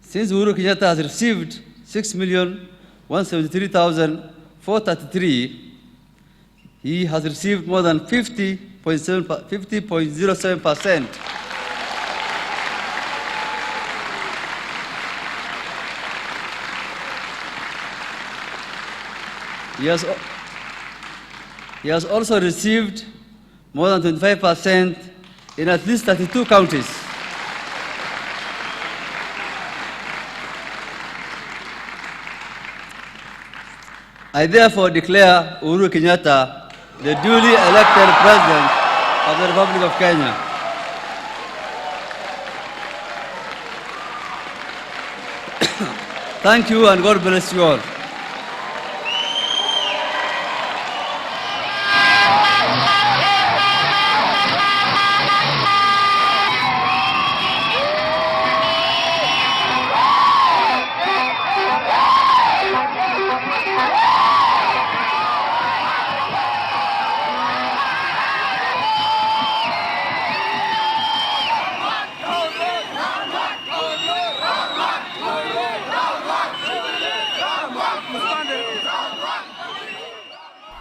Since Uhuru Kenyatta has received 6,173,433, he has received more than 50.07%. He has also received more than 25% in at least 32 counties. I therefore declare Uhuru Kenyatta the duly elected President of the Republic of Kenya. Thank you and God bless you all.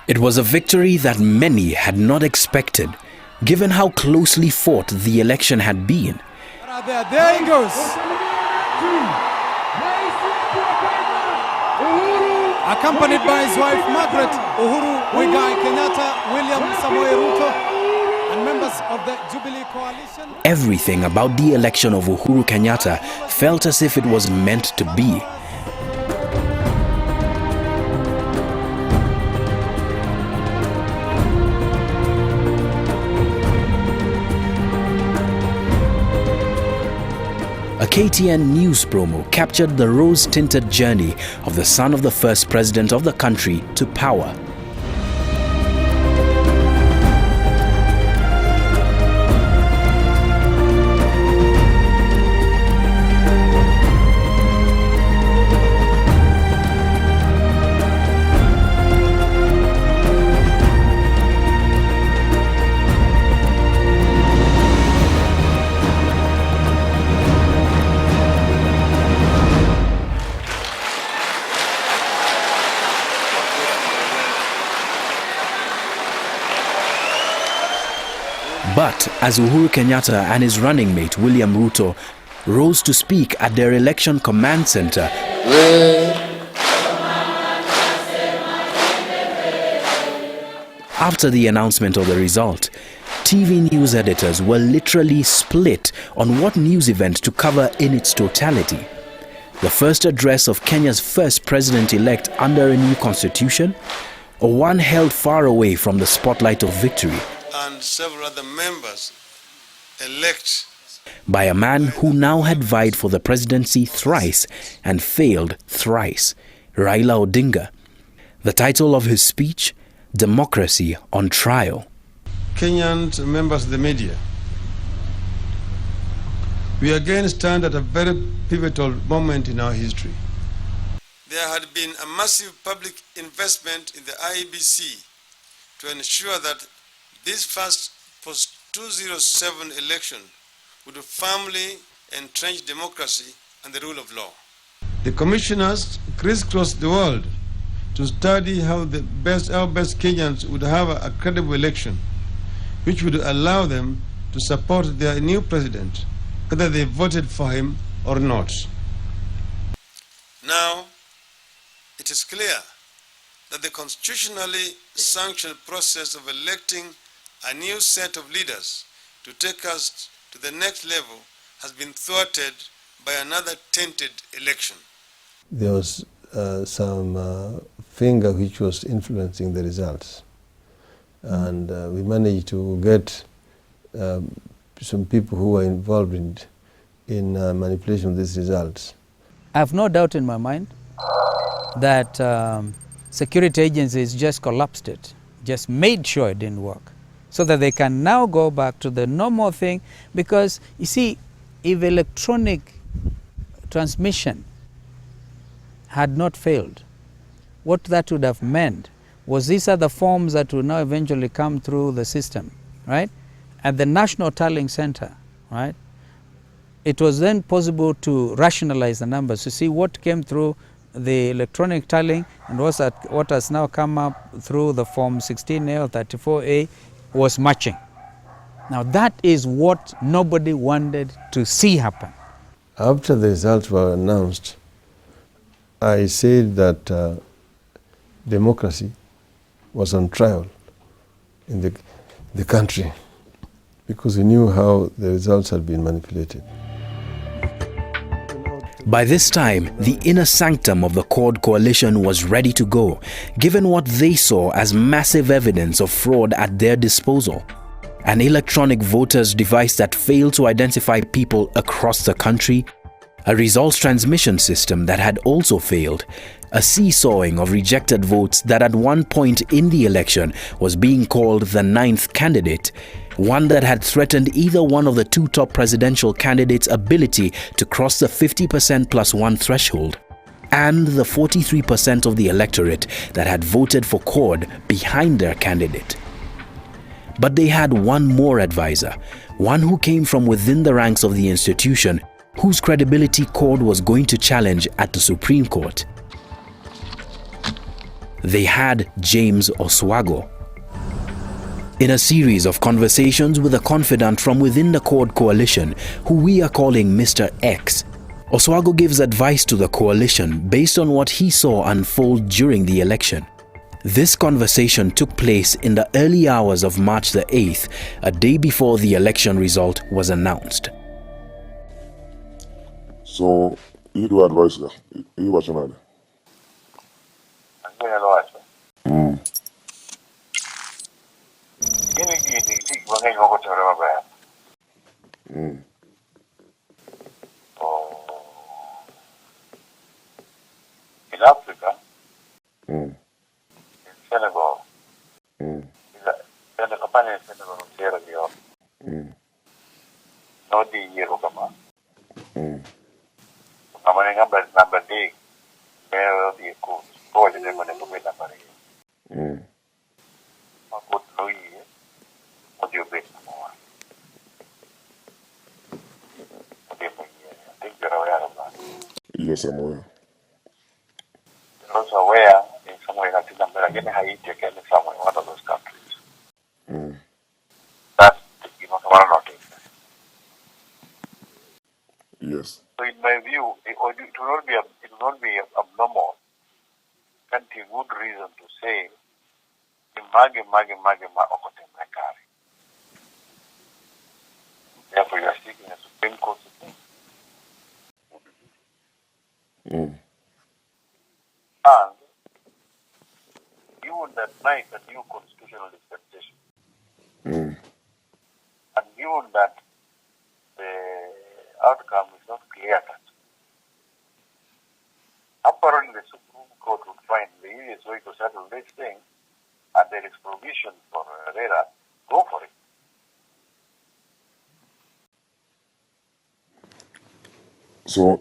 It was a victory that many had not expected, given how closely fought the election had been. There he goes. Accompanied by his wife Margaret, Uhuru Muigai Kenyatta, William Samoei Ruto, and members of the Jubilee Coalition. Everything about the election of Uhuru Kenyatta felt as if it was meant to be. A KTN news promo captured the rose-tinted journey of the son of the first president of the country to power. But as Uhuru Kenyatta and his running mate William Ruto rose to speak at their election command center, after the announcement of the result, TV news editors were literally split on what news event to cover in its totality. The first address of Kenya's first president-elect under a new constitution, or one held far away from the spotlight of victory, and several other members elect by a man who now had vied for the presidency thrice and failed thrice, Raila Odinga. The title of his speech, Democracy on Trial. Kenyan members of the media, we again stand at a very pivotal moment in our history. There had been a massive public investment in the IEBC to ensure that this first post-2007 election would firmly entrench democracy and the rule of law. The commissioners crisscrossed the world to study how our best Kenyans would have a credible election, which would allow them to support their new president, whether they voted for him or not. Now, it is clear that the constitutionally sanctioned process of electing a new set of leaders to take us to the next level has been thwarted by another tainted election. There was some finger which was influencing the results. And we managed to get some people who were involved in manipulation of these results. I have no doubt in my mind that security agencies just collapsed it, just made sure it didn't work, so that they can now go back to the normal thing. Because you see, if electronic transmission had not failed, what that would have meant was these are the forms that will now eventually come through the system, right? At the National Tallying Center, right? it was then possible to rationalize the numbers to see what came through the electronic tallying and what has now come up through the Form 16A or 34A was matching. Now that is what nobody wanted to see happen. After the results were announced, I said that democracy was on trial in the country because we knew how the results had been manipulated. By this time, the inner sanctum of the Accord coalition was ready to go, given what they saw as massive evidence of fraud at their disposal. An electronic voters device that failed to identify people across the country, a results transmission system that had also failed, a seesawing of rejected votes that at one point in the election was being called the ninth candidate, one that had threatened either one of the two top presidential candidates' ability to cross the 50% plus one threshold, and the 43% of the electorate that had voted for CORD behind their candidate. But they had one more advisor, one who came from within the ranks of the institution, whose credibility CORD was going to challenge at the Supreme Court. They had James Oswago. In a series of conversations with a confidant from within the CORD coalition, who we are calling Mr. X, Oswago gives advice to the coalition based on what he saw unfold during the election. This conversation took place in the early hours of March the 8th, a day before the election result was announced. So, you do advise her. You watch him. In Africa, in Senegal, the company in Senegal, Sierra Leone, no the year of number D, where the coach, the money to be number A. I put no year, what do you bet more? What do you mean? I think you're aware of that. Yes, I'm aware. You're also aware in somewhere Latin America, in Haiti, again, somewhere, one of those countries. That's, one of things. Yes. So in my view, it will not be abnormal. Can't be good reason to say Imagi Okote Mekari. Therefore, you are seeking a Supreme Court to think. And given that night a new constitutional dispensation, and given that the outcome is not clear cut, apparently the Supreme Court would find the easiest way to settle this thing, and there is provision for RERA, go for it. So,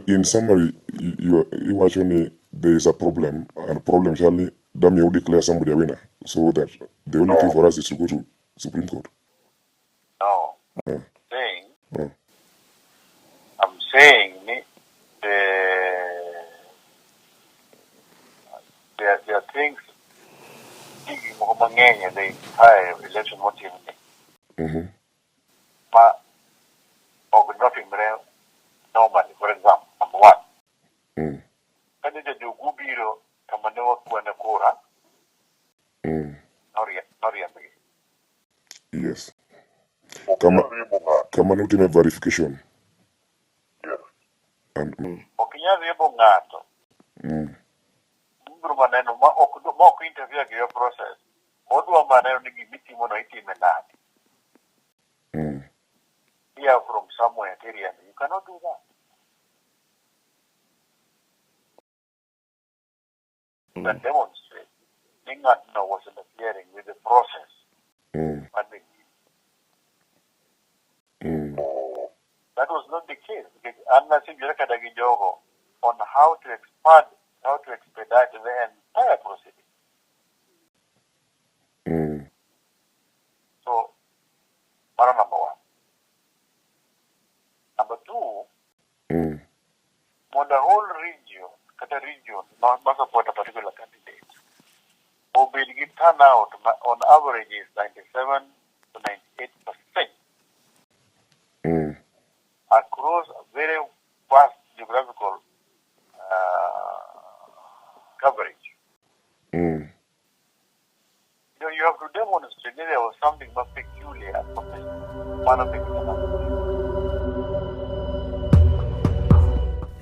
in summary, you actually there is a problem, and problem surely that may declare somebody a winner, so that the only thing for us is to go to Supreme Court. No, I'm saying there are things the entire election motive nothing normally, for example, number one. Candidate do gubiro kamanewa kuana kura. Yes. Kama ultimate verification. Yes. And Okinyazi ebo ngato. Mburu maneno ma interview your process. Odwa maneno ni gimiti mono iti menani. Here from somewhere, you cannot do that. You can demonstrate. Ningat was interfering with the process. That was not the case. Unless you look at on how to expedite the entire proceeding. So, number one. a region not support a particular candidate, will be turnout on average is 97 to 98% across a very vast geographical coverage. You have to demonstrate that there was something not peculiar from this one of the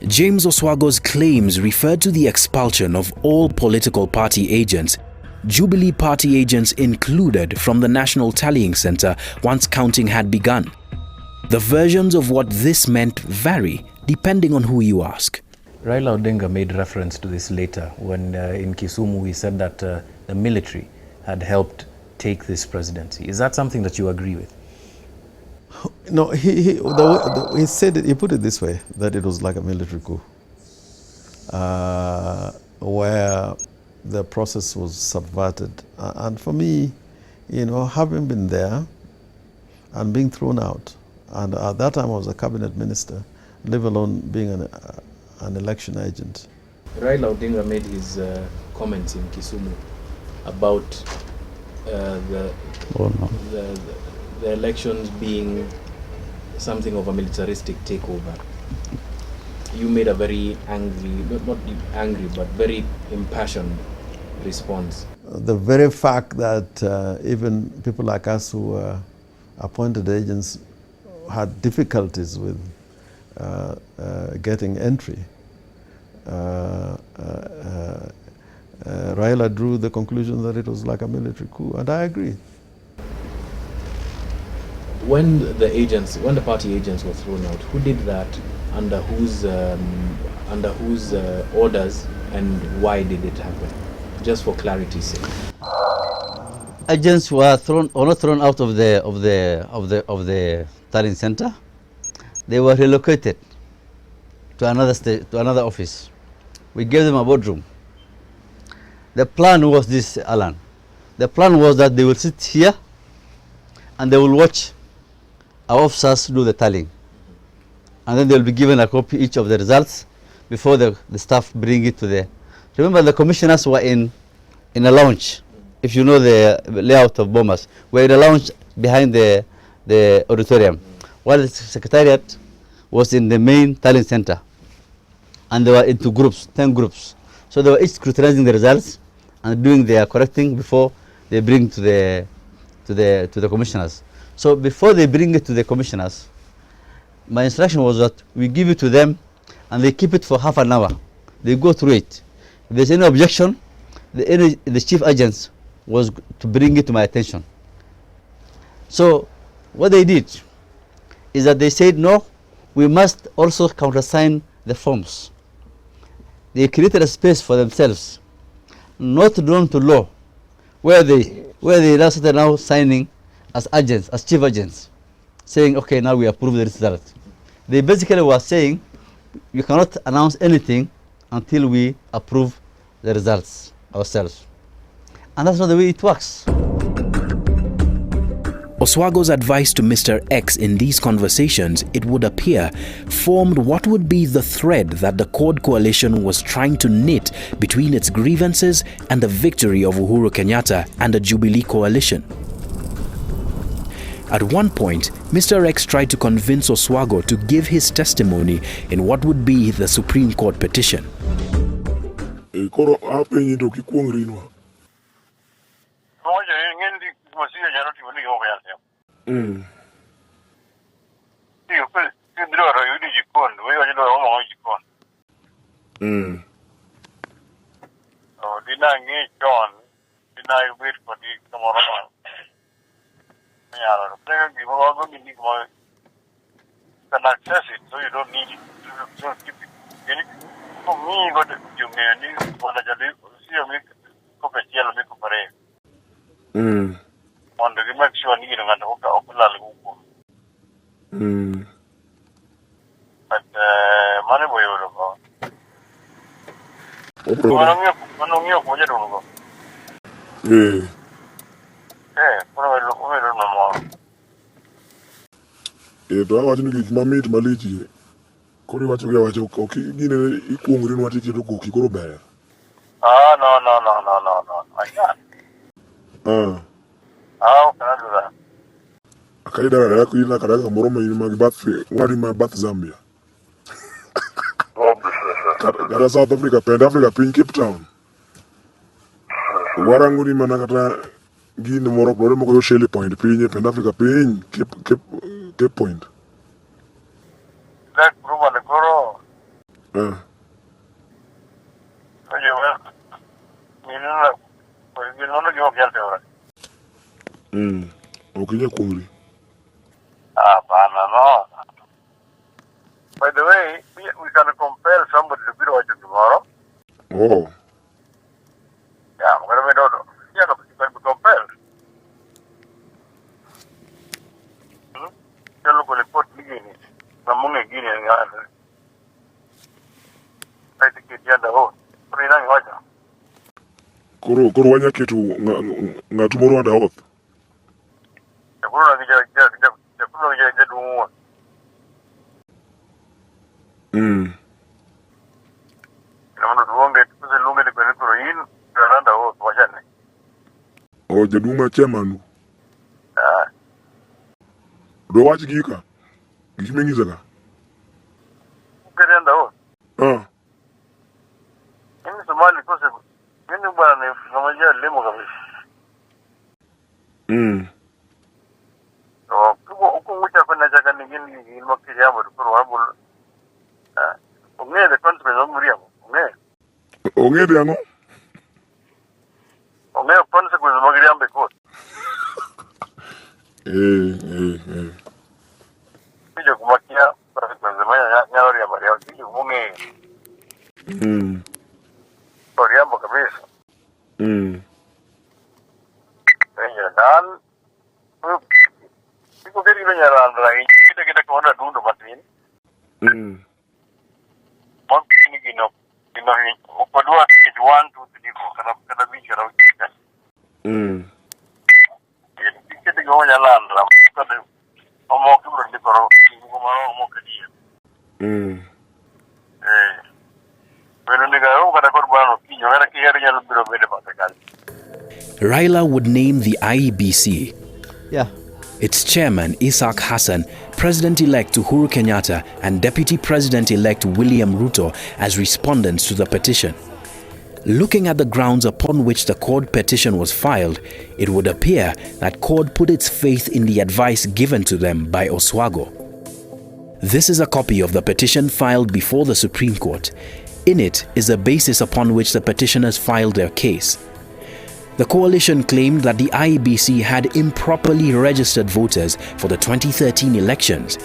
James Oswago's claims referred to the expulsion of all political party agents, Jubilee party agents included, from the National Tallying Centre once counting had begun. The versions of what this meant vary depending on who you ask. Raila Odinga made reference to this later when in Kisumu he said that the military had helped take this presidency. Is that something that you agree with? No, he said it, he put it this way, that it was like a military coup, where the process was subverted. And for me, having been there and being thrown out, and at that time I was a cabinet minister, let alone being an election agent. Raila Odinga made his comments in Kisumu about the elections being something of a militaristic takeover. You made a very angry, not angry, but very impassioned response. The very fact that even people like us who were appointed agents had difficulties with getting entry, Raila drew the conclusion that it was like a military coup, and I agree. When the party agents were thrown out, who did that? Under whose orders, and why did it happen? Just for clarity's sake. Agents were not thrown out of the tallying center. They were relocated to another office. We gave them a boardroom. The plan was this, Alan. The plan was that they will sit here and they will watch our officers do the tallying. And then they will be given a copy each of the results before the staff bring it to the... Remember, the commissioners were in a lounge. If you know the layout of Bomas, we're in a lounge behind the auditorium, while the secretariat was in the main tallying center. And they were into groups, 10 groups. So they were each scrutinizing the results and doing their correcting before they bring to the commissioners. So before they bring it to the commissioners, my instruction was that we give it to them and they keep it for half an hour. They go through it. If there's any objection, the chief agents was to bring it to my attention. So what they did is that they said, no, we must also countersign the forms. They created a space for themselves, not known to law, where they now started now signing as agents, as chief agents, saying, okay, now we approve the result. They basically were saying, you cannot announce anything until we approve the results ourselves. And that's not the way it works. Oswago's advice to Mr. X in these conversations, it would appear, formed what would be the thread that the Code Coalition was trying to knit between its grievances and the victory of Uhuru Kenyatta and the Jubilee coalition. At one point, Mr. X tried to convince Oswago to give his testimony in what would be the Supreme Court petition. Can access it, so you don't need it. Don't keep it. For me, what you mean, what I do, see you make yellow make up want to make sure you don't but money boy Kori wacho ga wacho ok gine ikuongri nwati keto koki koro ber. No. I can't. How can I do that? Akaida yako ina kadaga moroma ina mag birth wari ma birth Zambia. Kada South Africa, Pen Africa, pin Cape Town. Waranguri mana kata gini moro klore moko yo Shelly Point, pin Pen Africa, pin Cape Point. That group on the Goro. You know, you're guilty. Okay, kungri. No. By the way, we can compel somebody to be watching tomorrow. Oh. Yeah, I'm going to be you can be compelled. Tell local report Guinea. Namunga Guinea and I think it's the other one. Kuro wanya kitu nga tomorrow and oath. Oh, Jaduma chairman. Do watch Gika. Gishmengizaga. Somali possible. Mimi bwana nimejia limo kabisa. So, uko mucha kwenda chaka nyingine ilmakiri hapo tukoro hapo. Ongea the country zo muri hapo. Ongea yango. Ongea consequence magiri ambe ko. Hiyo kumakia consequence maya nyaro ya bari. Hiyo munge. Oriambo kabisa. Dan iko keri benyara andrai kita kona dundu matin. Ni gino ukodwa kit 1 2 3 4 kana bicha rawi. Kita gonya landra kada omo kibro ndikoro ngomaro omo kadiye. Raila would name the IEBC. Yeah. Its chairman, Isaac Hassan, President-elect Uhuru Kenyatta, and Deputy President-elect William Ruto as respondents to the petition. Looking at the grounds upon which the CORD petition was filed, it would appear that CORD put its faith in the advice given to them by Oswago. This is a copy of the petition filed before the Supreme Court. In it is the basis upon which the petitioners filed their case. The coalition claimed that the IEBC had improperly registered voters for the 2013 elections,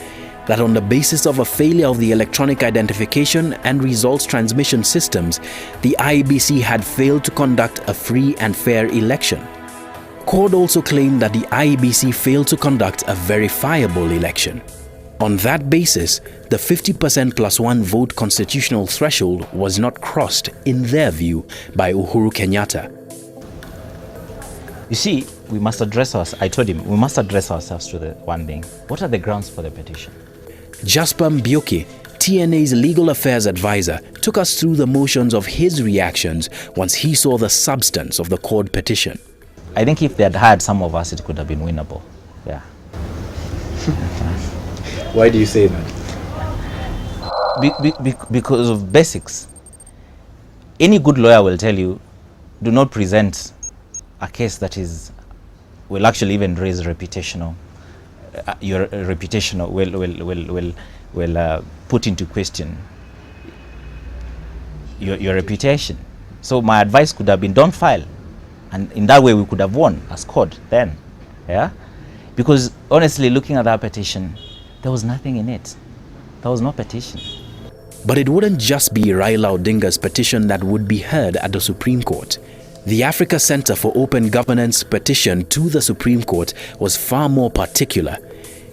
that on the basis of a failure of the electronic identification and results transmission systems, the IEBC had failed to conduct a free and fair election. CORD also claimed that the IEBC failed to conduct a verifiable election. On that basis, the 50% plus one vote constitutional threshold was not crossed, in their view, by Uhuru Kenyatta. You see, we must address ourselves. I told him, we must address ourselves to the one thing. What are the grounds for the petition? Jasper Mbioki, TNA's legal affairs advisor, took us through the motions of his reactions once he saw the substance of the CORD petition. I think if they had hired some of us, it could have been winnable. Yeah. Why do you say that? Because of basics. Any good lawyer will tell you, do not present a case that will actually even raise reputational. Your reputational will put into question your reputation. So my advice could have been, don't file, and in that way we could have won as CORD then. Yeah, because honestly, looking at that petition, there was nothing in it. There was no petition. But it wouldn't just be Raila Odinga's petition that would be heard at the Supreme Court. The Africa Center for Open Governance petition to the Supreme Court was far more particular.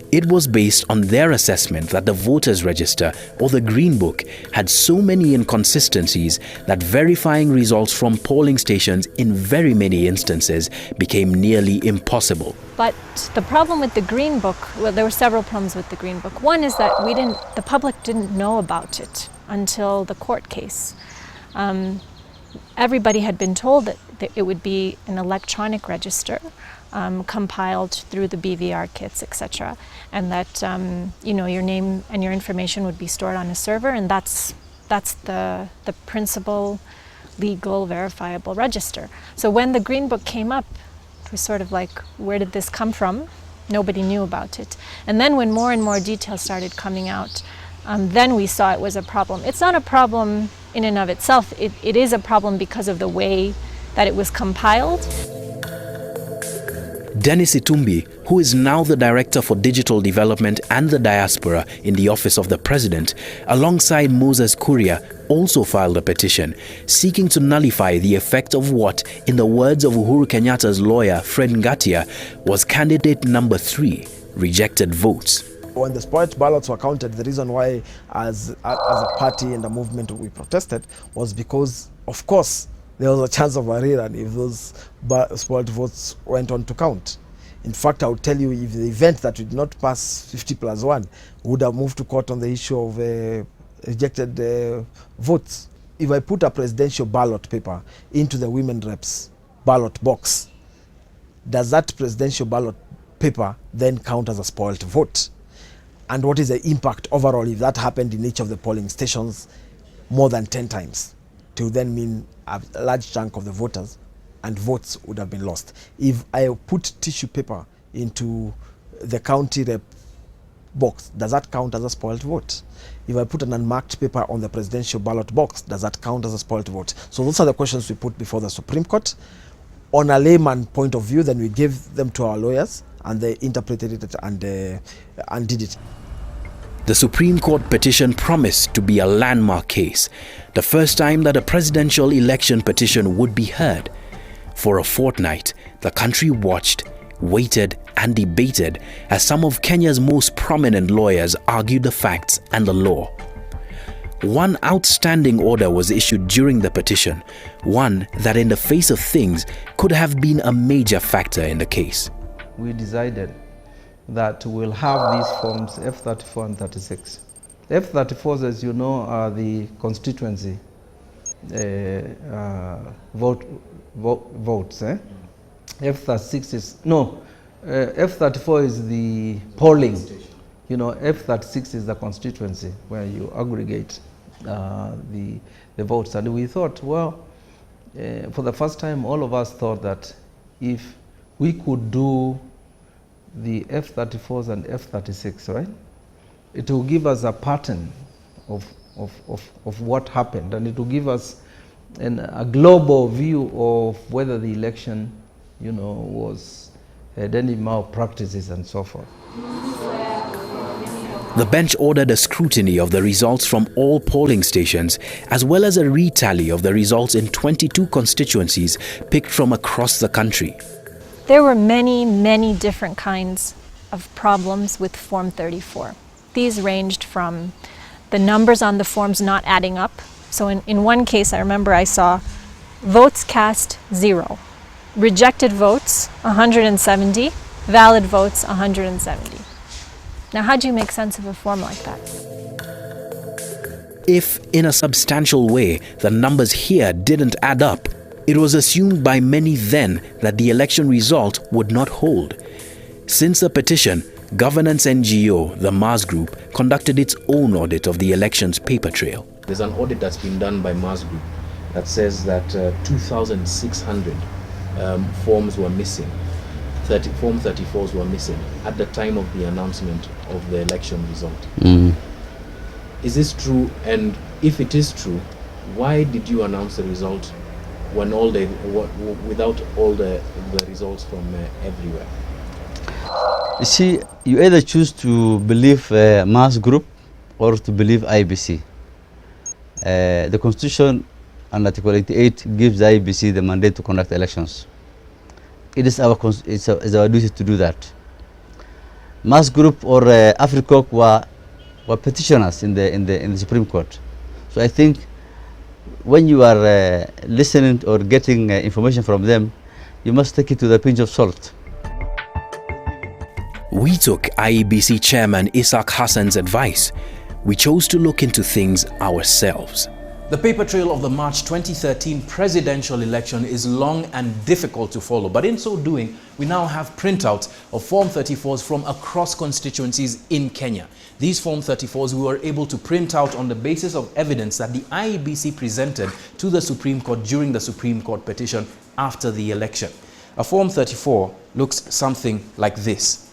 It was based on their assessment that the voters register, or the Green Book, had so many inconsistencies that verifying results from polling stations in very many instances became nearly impossible. But the problem with the Green Book, well, there were several problems with the Green Book. One is that the public didn't know about it until the court case. Everybody had been told that it would be an electronic register, compiled through the BVR kits, etc., and that your name and your information would be stored on a server, and that's the principal legal verifiable register. So when the Green Book came up, it was sort of like, where did this come from? Nobody knew about it. And then when more and more details started coming out, then we saw it was a problem. It's not a problem in and of itself. It is a problem because of the way that it was compiled. Dennis Itumbi, who is now the Director for Digital Development and the Diaspora in the Office of the President, alongside Moses Kuria, also filed a petition seeking to nullify the effect of what, in the words of Uhuru Kenyatta's lawyer Fred Ngatia, was candidate number 3, rejected votes. When the spoiled ballots were counted, the reason why as a party and a movement we protested was because, of course, there was a chance of a rerun if those spoiled votes went on to count. In fact, I would tell you, if the event that did not pass 50+1 would have moved to court on the issue of rejected votes. If I put a presidential ballot paper into the women reps ballot box, does that presidential ballot paper then count as a spoiled vote? And what is the impact overall if that happened in each of the polling stations more than 10 times? To then mean a large chunk of the voters and votes would have been lost. If I put tissue paper into the county rep box, does that count as a spoiled vote? If I put an unmarked paper on the presidential ballot box, does that count as a spoiled vote? So those are the questions we put before the Supreme Court. On a layman point of view, then we gave them to our lawyers and they interpreted it and did it. The Supreme Court petition promised to be a landmark case, the first time that a presidential election petition would be heard. For a fortnight, the country watched, waited, and debated as some of Kenya's most prominent lawyers argued the facts and the law. One outstanding order was issued during the petition, one that in the face of things could have been a major factor in the case. We decided that we'll have these forms F34 and 36. F34s, as you know, are the constituency votes. F36 is, no, F34 is the polling. You know, F36 is the constituency where you aggregate the votes. And we thought, well, for the first time, all of us thought that if we could do the F34s and F36, right? It will give us a pattern of what happened, and it will give us a global view of whether the election, had any malpractices and so forth. The bench ordered a scrutiny of the results from all polling stations, as well as a retally of the results in 22 constituencies picked from across the country. There were many, many different kinds of problems with Form 34. These ranged from the numbers on the forms not adding up. So in one case, I remember I saw votes cast 0, rejected votes 170, valid votes 170. Now, how do you make sense of a form like that? If, in a substantial way, the numbers here didn't add up, it was assumed by many then that the election result would not hold. Since the petition, governance NGO, the Mars Group, conducted its own audit of the election's paper trail. There's an audit that's been done by Mars Group that says that 2,600 forms were missing. Form 34s were missing at the time of the announcement of the election result. Is this true? And if it is true, why did you announce the result when without all the results from everywhere? You see, you either choose to believe Mars Group or to believe IBC. The Constitution and Article 88 gives the IBC the mandate to conduct elections. It is our duty to do that. Mass Group or Africoc were petitioners in the Supreme Court. So I think when you are listening or getting information from them, you must take it with a pinch of salt. We took IEBC Chairman Ishaq Hassan's advice. We chose to look into things ourselves. The paper trail of the March 2013 presidential election is long and difficult to follow, but in so doing, we now have printouts of Form 34s from across constituencies in Kenya. These Form 34s we were able to print out on the basis of evidence that the IEBC presented to the Supreme Court during the Supreme Court petition after the election. A Form 34 looks something like this.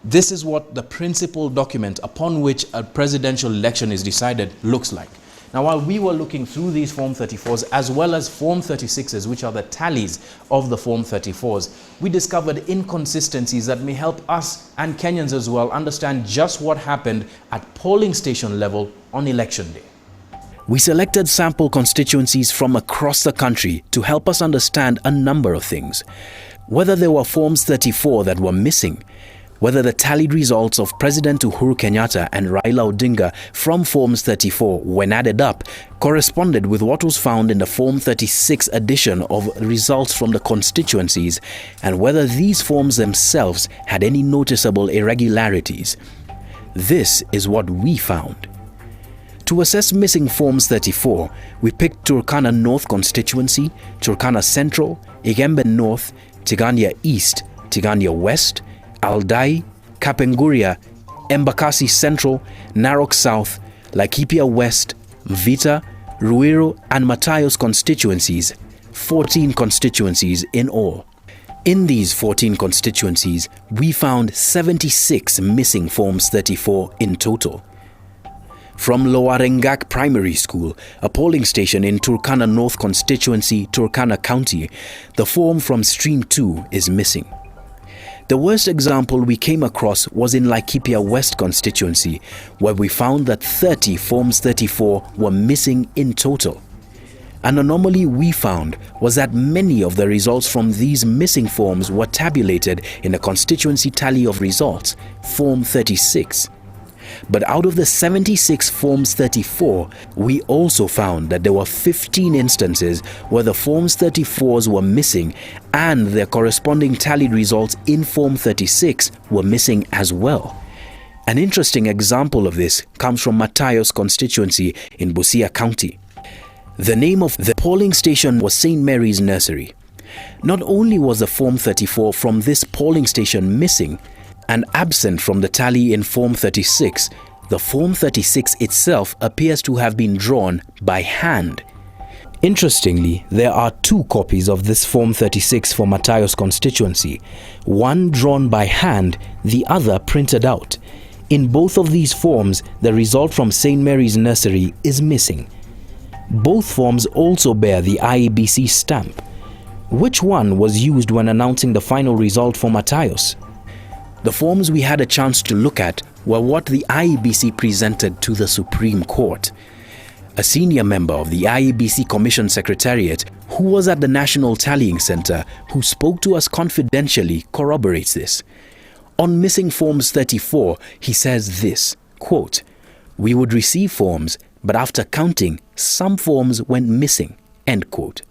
This is what the principal document upon which a presidential election is decided looks like. Now, while we were looking through these Form 34s as well as Form 36s, which are the tallies of the Form 34s, we discovered inconsistencies that may help us and Kenyans as well understand just what happened at polling station level on election day. We selected sample constituencies from across the country to help us understand a number of things. Whether there were Forms 34 that were missing, whether the tallied results of President Uhuru Kenyatta and Raila Odinga from Forms 34, when added up, corresponded with what was found in the Form 36 edition of results from the constituencies, and whether these forms themselves had any noticeable irregularities. This is what we found. To assess missing Forms 34, we picked Turkana North constituency, Turkana Central, Igembe North, Tigania East, Tigania West, Aldai, Kapenguria, Embakasi Central, Narok South, Laikipia West, Mvita, Ruiru and Matayos constituencies, 14 constituencies in all. In these 14 constituencies, we found 76 missing Forms 34 in total. From Loarengak Primary School, a polling station in Turkana North constituency, Turkana County, the form from Stream 2 is missing. The worst example we came across was in Laikipia West constituency, where we found that 30 Forms 34 were missing in total. An anomaly we found was that many of the results from these missing forms were tabulated in the constituency tally of results, Form 36. But out of the 76 Forms 34, we also found that there were 15 instances where the Forms 34s were missing and their corresponding tallied results in Form 36 were missing as well. An interesting example of this comes from Matayos constituency in Busia County. The name of the polling station was St. Mary's Nursery. Not only was the Form 34 from this polling station missing, and absent from the tally in Form 36, the Form 36 itself appears to have been drawn by hand. Interestingly, there are two copies of this Form 36 for Matayos constituency, one drawn by hand, the other printed out. In both of these forms, the result from St. Mary's Nursery is missing. Both forms also bear the IEBC stamp. Which one was used when announcing the final result for Matayos? The forms we had a chance to look at were what the IEBC presented to the Supreme Court. A senior member of the IEBC Commission Secretariat, who was at the National Tallying Center, who spoke to us confidentially, corroborates this. On missing Forms 34, he says this, quote, "We would receive forms, but after counting, some forms went missing," end quote.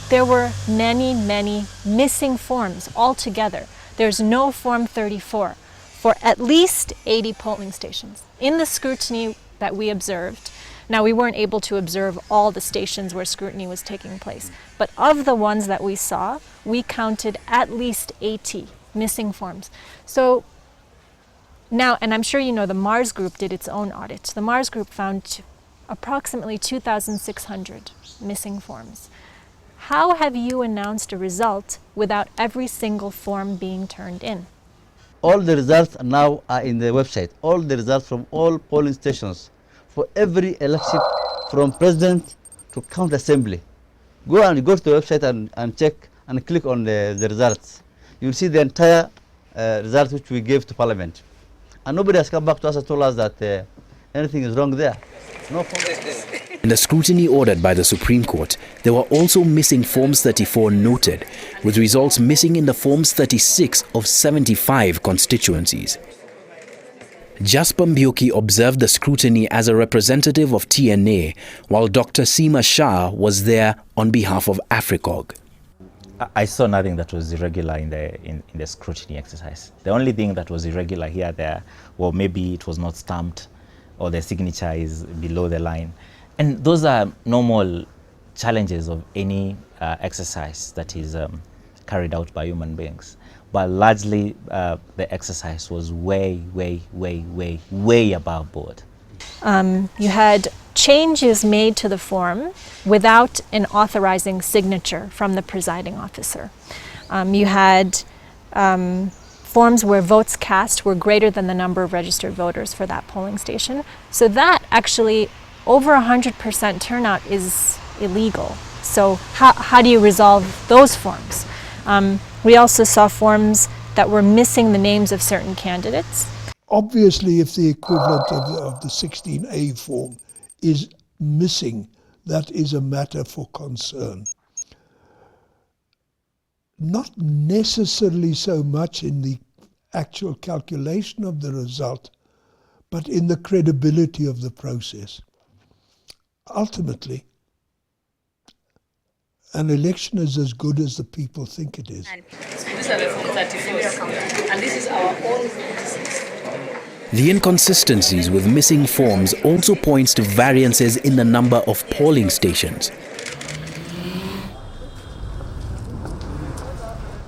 There were many missing forms altogether. There's no Form 34 for at least 80 polling stations. In the scrutiny that we observed, now we weren't able to observe all the stations where scrutiny was taking place, but of the ones that we saw, we counted at least 80 missing forms. So now, and I'm sure you know the Mars Group did its own audit. The Mars Group found approximately 2,600 missing forms. How have you announced a result without every single form being turned in? All the results now are in the website. All the results from all polling stations for every election from president to county assembly. Go to the website and check and click on the results. You'll see the entire results which we gave to Parliament. And nobody has come back to us and told us that anything is wrong there. No form. In the scrutiny ordered by the Supreme Court, there were also missing Forms 34 noted, with results missing in the Forms 36 of 75 constituencies. Jasper Mbyoki observed the scrutiny as a representative of TNA, while Dr. Seema Shah was there on behalf of AFRICOG. I saw nothing that was irregular in the scrutiny exercise. The only thing that was irregular here, there, well, maybe it was not stamped or the signature is below the line. And those are normal challenges of any exercise that is carried out by human beings. But largely, the exercise was way above board. You had changes made to the form without an authorizing signature from the presiding officer. You had forms where votes cast were greater than the number of registered voters for that polling station. So that actually, over 100% turnout is illegal. So how do you resolve those forms? We also saw forms that were missing the names of certain candidates. Obviously, if the equivalent of the 16A form is missing, that is a matter for concern. Not necessarily so much in the actual calculation of the result, but in the credibility of the process. Ultimately, an election is as good as the people think it is. These are the Form 34s, and this is our own. The inconsistencies with missing forms also points to variances in the number of polling stations.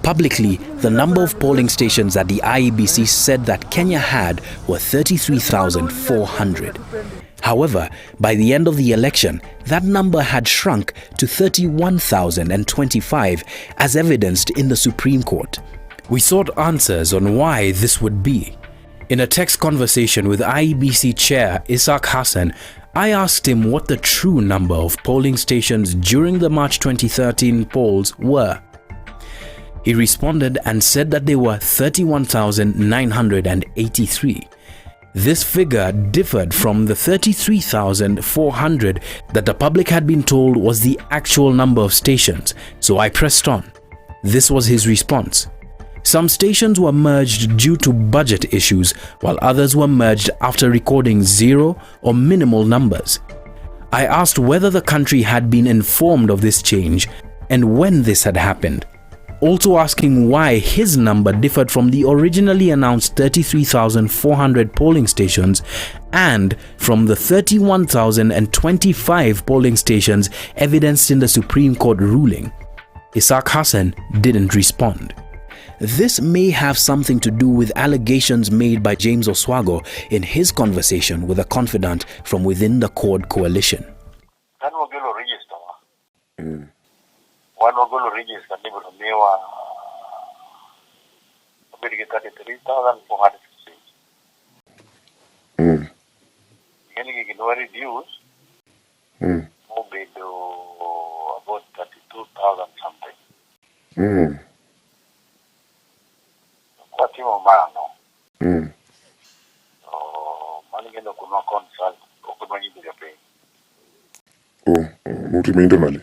Publicly, the number of polling stations that the IEBC said that Kenya had were 33,400. However, by the end of the election, that number had shrunk to 31,025, as evidenced in the Supreme Court. We sought answers on why this would be. In a text conversation with IEBC Chair Isaac Hassan, I asked him what the true number of polling stations during the March 2013 polls were. He responded and said that they were 31,983. This figure differed from the 33,400 that the public had been told was the actual number of stations, so I pressed on. This was his response. Some stations were merged due to budget issues, while others were merged after recording zero or minimal numbers. I asked whether the country had been informed of this change and when this had happened, also asking why his number differed from the originally announced 33,400 polling stations and from the 31,025 polling stations evidenced in the Supreme Court ruling. Isaac Hassan didn't respond. This may have something to do with allegations made by James Oswago in his conversation with a confidant from within the CORD coalition. About 32,000 something. Multi internally.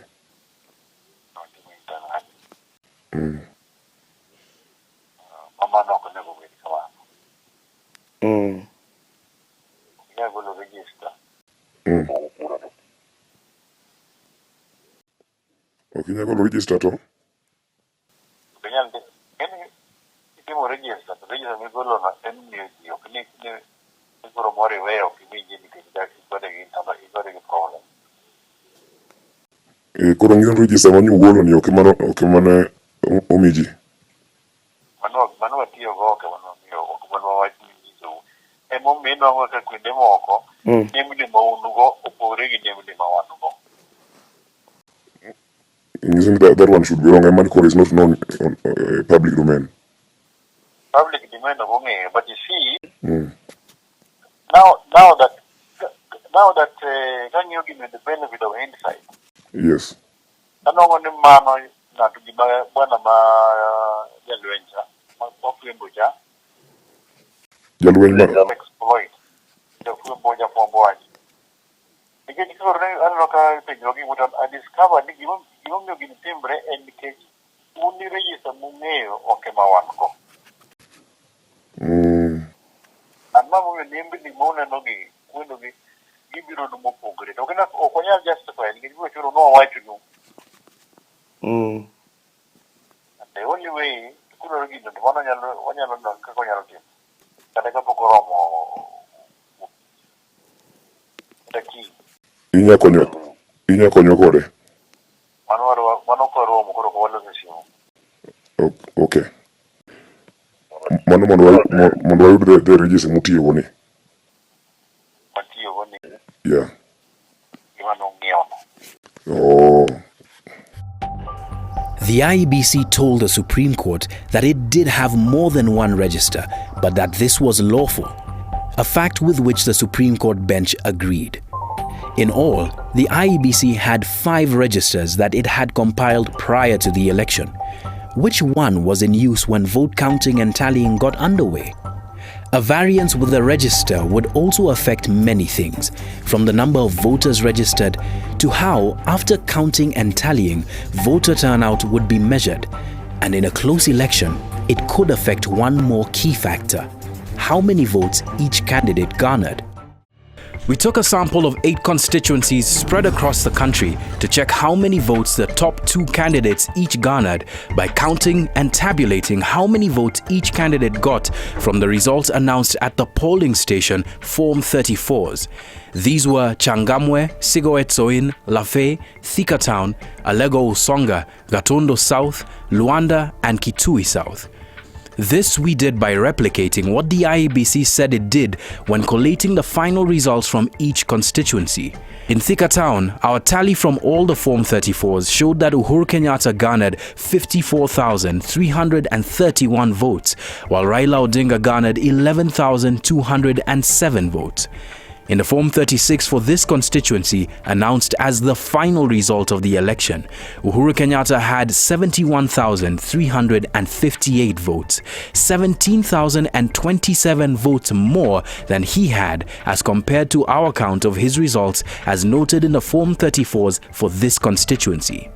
Okay, you're going to register to? Kurang yung register man yung golo niyo kemana omiji. Mano atiyo go ke mano miyo kumano wa nizo. Emo meno ngo ka kwende moko. Nemuli maunugo opore nemuli mawanugo. Isn't that one should be wrong? Mancore is not known on public domain. Public domain of me, but you see, now that can you give me the benefit of hindsight? Yes. Ano ni mama na tugiba bwana ma Jalwenja, mapofimbuja. Jalwenja exploit. Jalwenja pomboaji. Again, you know, I discovered that you give timbre and because only register mumeo o kemawanko. And mamu nembe ni mona nogi wendo gi gibiro no mopogore to kana okonya justify ni gibo churo no wacho no the only way kuro gi ndo wanyalo no kako nyalo tim kada ka pokoromo taki inya konyo kode mano koro mo koro ko walo sesimo okay mondo wayud the register mutiyo goni yeah oh. The IEBC told the Supreme Court that it did have more than one register, but that this was lawful, a fact with which the Supreme Court bench agreed. In all, the IEBC had 5 registers that it had compiled prior to the election. Which one was in use when vote counting and tallying got underway? A variance with the register would also affect many things, from the number of voters registered to how, after counting and tallying, voter turnout would be measured. And in a close election, it could affect one more key factor: how many votes each candidate garnered. We took a sample of 8 constituencies spread across the country to check how many votes the top 2 candidates each garnered by counting and tabulating how many votes each candidate got from the results announced at the polling station Form 34s. These were Changamwe, Sigoet-Soin, Lafey, Thika Town, Alego Usonga, Gatondo South, Luanda and Kitui South. This we did by replicating what the IEBC said it did when collating the final results from each constituency. In Thika Town, our tally from all the Form 34s showed that Uhuru Kenyatta garnered 54,331 votes, while Raila Odinga garnered 11,207 votes. In the Form 36 for this constituency, announced as the final result of the election, Uhuru Kenyatta had 71,358 votes, 17,027 votes more than he had as compared to our count of his results as noted in the Form 34s for this constituency.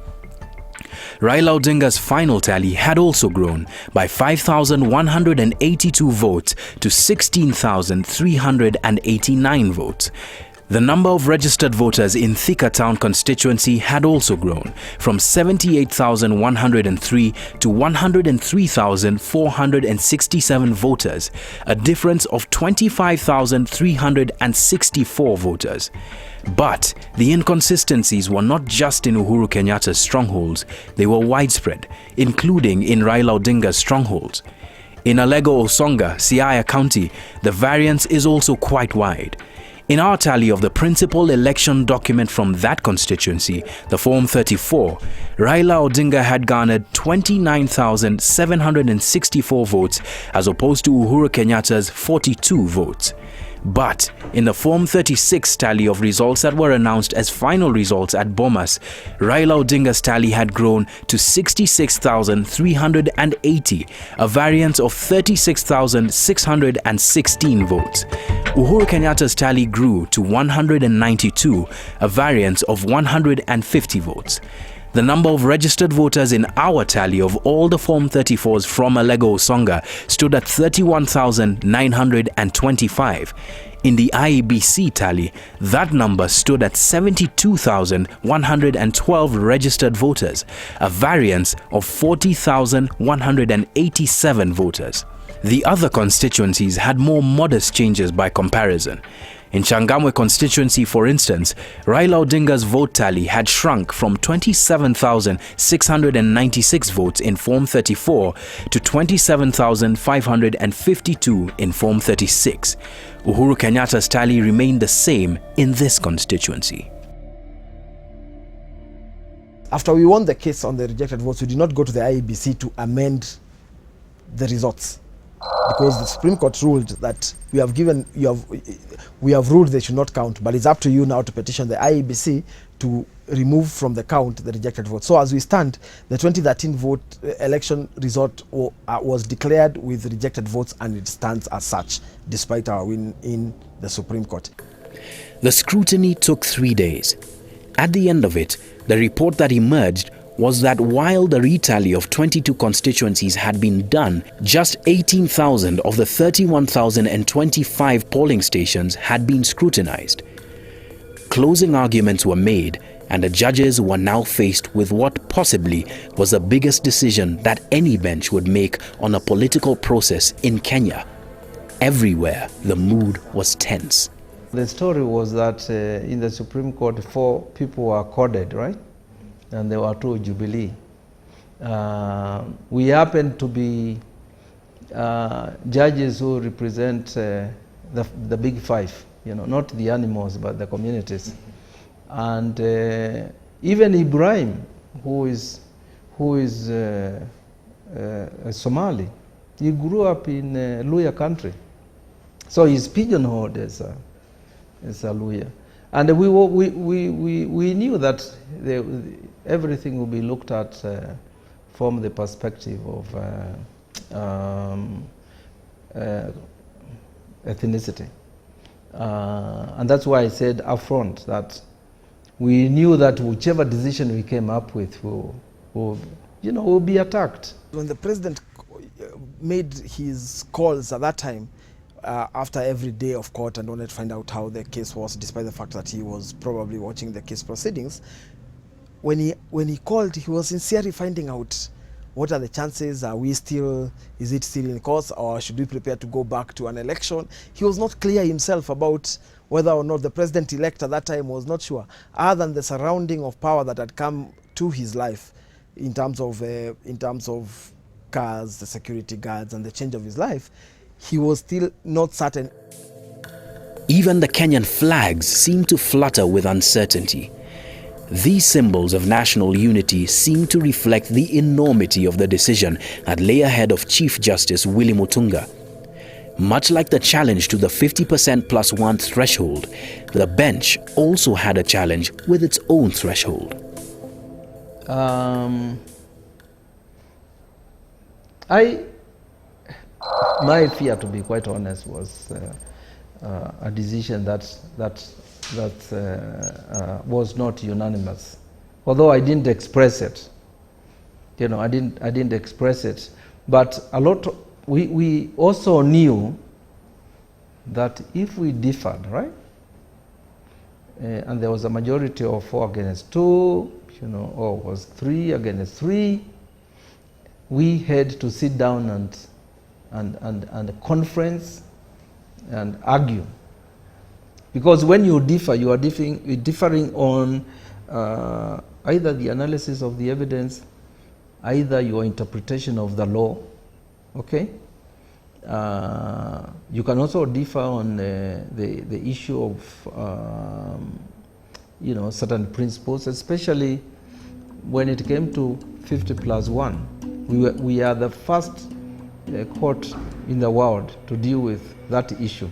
Raila Odinga's final tally had also grown by 5,182 votes to 16,389 votes. The number of registered voters in Thika Town constituency had also grown from 78,103 to 103,467 voters, a difference of 25,364 voters. But the inconsistencies were not just in Uhuru Kenyatta's strongholds, they were widespread, including in Raila Odinga's strongholds. In Alego Usonga, Siaya County, the variance is also quite wide. In our tally of the principal election document from that constituency, the Form 34, Raila Odinga had garnered 29,764 votes as opposed to Uhuru Kenyatta's 42 votes. But in the Form 36 tally of results that were announced as final results at Bomas, Raila Odinga's tally had grown to 66,380, a variance of 36,616 votes. Uhuru Kenyatta's tally grew to 192, a variance of 150 votes. The number of registered voters in our tally of all the Form 34s from Alego Usonga stood at 31,925. In the IEBC tally, that number stood at 72,112 registered voters, a variance of 40,187 voters. The other constituencies had more modest changes by comparison. In Changamwe constituency, for instance, Raila Odinga's vote tally had shrunk from 27,696 votes in Form 34 to 27,552 in Form 36. Uhuru Kenyatta's tally remained the same in this constituency. After we won the case on the rejected votes, we did not go to the IEBC to amend the results, because the Supreme Court ruled that we have ruled they should not count, but it's up to you now to petition the IEBC to remove from the count the rejected vote. So as we stand, the 2013 vote election result was declared with rejected votes, and it stands as such despite our win in the Supreme Court. The scrutiny took 3 days. At the end of it, the report that emerged was that while the retally of 22 constituencies had been done, just 18,000 of the 31,025 polling stations had been scrutinized. Closing arguments were made, and the judges were now faced with what possibly was the biggest decision that any bench would make on a political process in Kenya. Everywhere, the mood was tense. The story was that in the Supreme Court, 4 people were accorded, right? And there were 2 Jubilee. We happen to be judges who represent the big 5, you know, not the animals, but the communities. And even Ibrahim, who is a Somali, he grew up in Luya country, so he's pigeonholed as a Luya. And we knew that everything will be looked at from the perspective of ethnicity. And that's why I said upfront that we knew that whichever decision we came up with will be attacked. When the president made his calls at that time, after every day of court, and wanted to find out how the case was, despite the fact that he was probably watching the case proceedings, when he called, he was sincerely finding out what are the chances, is it still in course, or should we prepare to go back to an election? He was not clear himself about whether or not the president-elect at that time was not sure, other than the surrounding of power that had come to his life in terms of cars, the security guards, and the change of his life. He was still not certain. Even the Kenyan flags seemed to flutter with uncertainty. These symbols of national unity seem to reflect the enormity of the decision that lay ahead of Chief Justice Willy Mutunga. Much like the challenge to the 50% plus 1 threshold, the bench also had a challenge with its own threshold. My fear, to be quite honest, was a decision that was not unanimous. Although I didn't express it, I didn't express it. But we also knew that if we differed, right, and there was a majority of 4 against 2, or was 3 against 3, we had to sit down and conference and argue. Because when you differ, you are differing on either the analysis of the evidence, either your interpretation of the law, okay? You can also differ on the issue of certain principles, especially when it came to 50 plus 1. We are the first court in the world to deal with that issue.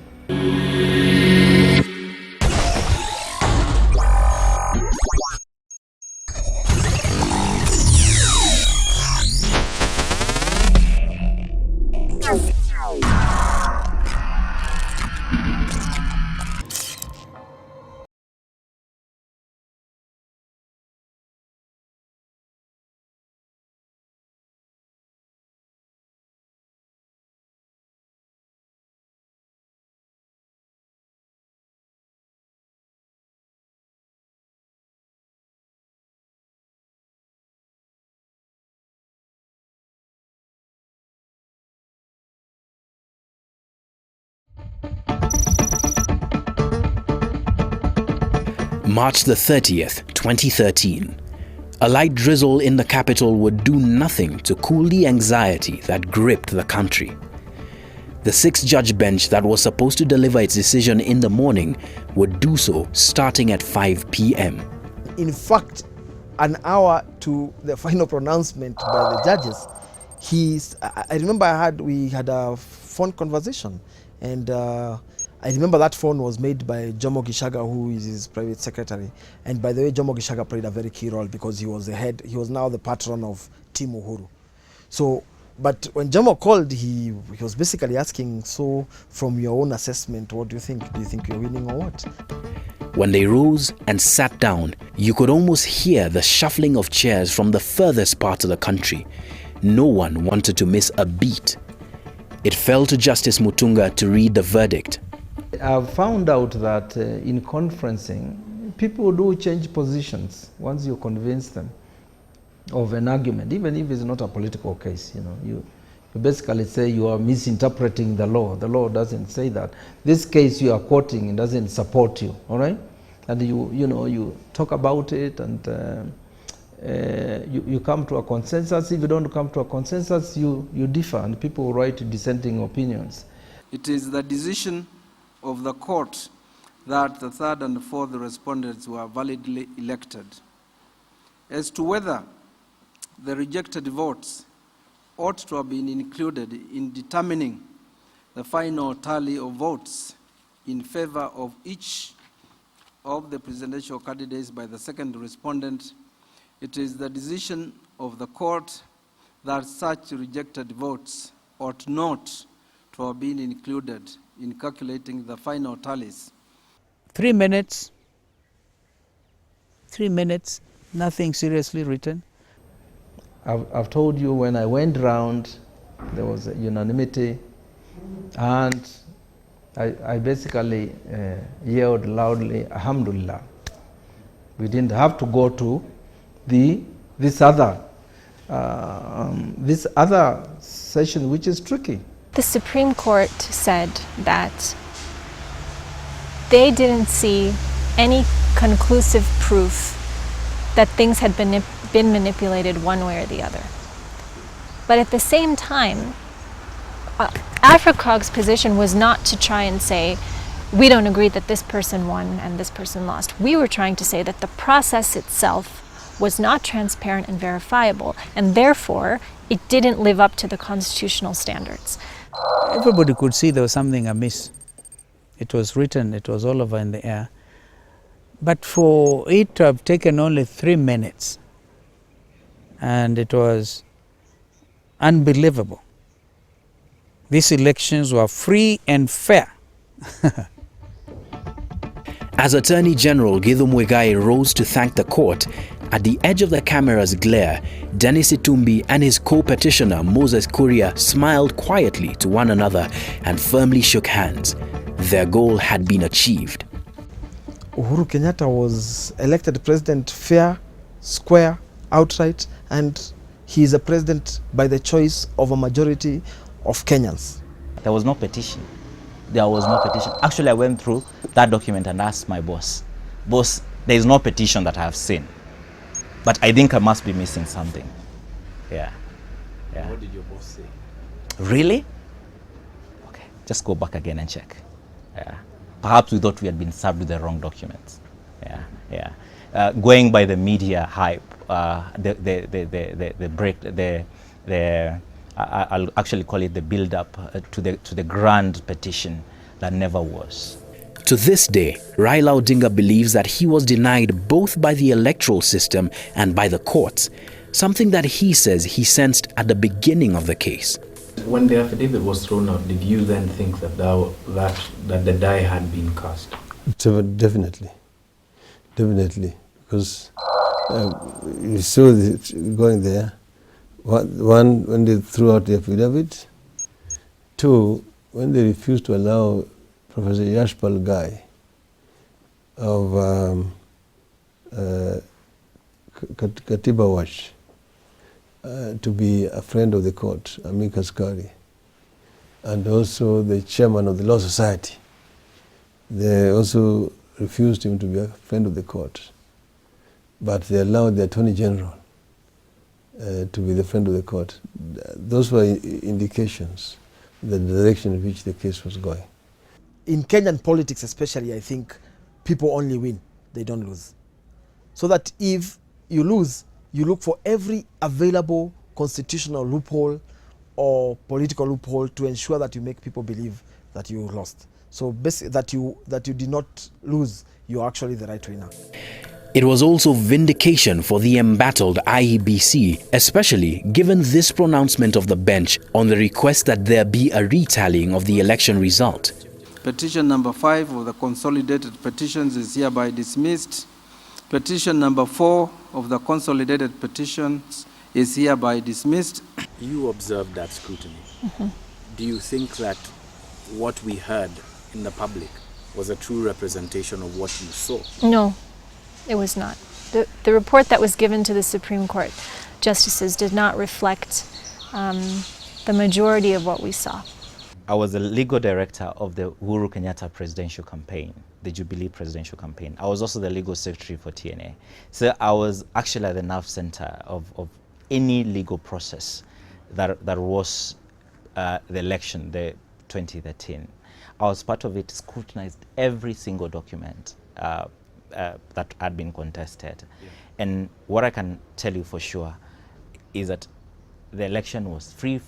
March the 30th, 2013. A light drizzle in the capital would do nothing to cool the anxiety that gripped the country. The 6-judge bench that was supposed to deliver its decision in the morning would do so starting at 5 p.m. In fact, an hour to the final pronouncement by the judges, I remember we had a phone conversation, and I remember that phone was made by Jomo Gishaga, who is his private secretary. And by the way, Jomo Gishaga played a very key role because he was now the patron of Team Uhuru. So But when Jomo called, he was basically asking, so from your own assessment, what do you think? Do you think you're winning or what? When they rose and sat down, you could almost hear the shuffling of chairs from the furthest part of the country. No one wanted to miss a beat. It fell to Justice Mutunga to read the verdict. I've found out that in conferencing, people do change positions once you convince them of an argument, even if it's not a political case. You basically say you are misinterpreting the law. The law doesn't say that. This case you are quoting doesn't support you, all right? And you talk about it, and you come to a consensus. If you don't come to a consensus, you differ, and people write dissenting opinions. It is the decision of the court that the third and fourth respondents were validly elected. As to whether the rejected votes ought to have been included in determining the final tally of votes in favor of each of the presidential candidates by the second respondent, it is the decision of the court that such rejected votes ought not to have been included in calculating the final tallies. 3 minutes, 3 minutes, nothing seriously written. I've told you when I went round, there was a unanimity, and I basically yelled loudly, Alhamdulillah. We didn't have to go to this other session, which is tricky. The Supreme Court said that they didn't see any conclusive proof that things had been manipulated one way or the other. But at the same time, AFRICOG's position was not to try and say, we don't agree that this person won and this person lost. We were trying to say that the process itself was not transparent and verifiable, and therefore it didn't live up to the constitutional standards. Everybody could see there was something amiss. It was written, it was all over in the air. But for it to have taken only 3 minutes, and it was unbelievable. These elections were free and fair. As Attorney General Githu Muigai rose to thank the court, at the edge of the camera's glare, Dennis Itumbi and his co-petitioner Moses Kuria smiled quietly to one another and firmly shook hands. Their goal had been achieved. Uhuru Kenyatta was elected president fair, square, outright, and he is a president by the choice of a majority of Kenyans. There was no petition. There was no petition. Actually, I went through that document and asked my boss, boss, there is no petition that I have seen, but I think I must be missing something. Yeah. What did your boss say? Really? Okay, just go back again and check. Yeah. Perhaps we thought we had been served with the wrong documents. Going by the media hype, I'll actually call it the build-up to the grand petition that never was. To this day, Raila Odinga believes that he was denied both by the electoral system and by the courts, something that he says he sensed at the beginning of the case. When the affidavit was thrown out, did you then think that the die had been cast? Definitely, because you saw it going there. One, when they threw out the affidavit. Two, when they refused to allow Professor Yashpal Gai of Katiba Watch to be a friend of the court, Amicus Curiae, and also the chairman of the Law Society. They also refused him to be a friend of the court, but they allowed the Attorney General to be the friend of the court. Those were indications the direction in which the case was going. In Kenyan politics especially, I think people only win, they don't lose. So that if you lose, you look for every available constitutional loophole or political loophole to ensure that you make people believe that you lost. So basically that you did not lose, you're actually the right winner. It was also vindication for the embattled IEBC, especially given this pronouncement of the bench on the request that there be a retallying of the election result. Petition number 5 of the consolidated petitions is hereby dismissed. Petition number 4 of the consolidated petitions is hereby dismissed. You observed that scrutiny. Do you think that what we heard in the public was a true representation of what you saw? No, it was not. The report that was given to the Supreme Court justices did not reflect the majority of what we saw. I was the legal director of the Uhuru Kenyatta presidential campaign, the Jubilee presidential campaign. I was also the legal secretary for TNA. So I was actually at the nerve center of any legal process that was the election, the 2013. I was part of it, scrutinized every single document that had been contested. Yeah. And what I can tell you for sure is that the election was free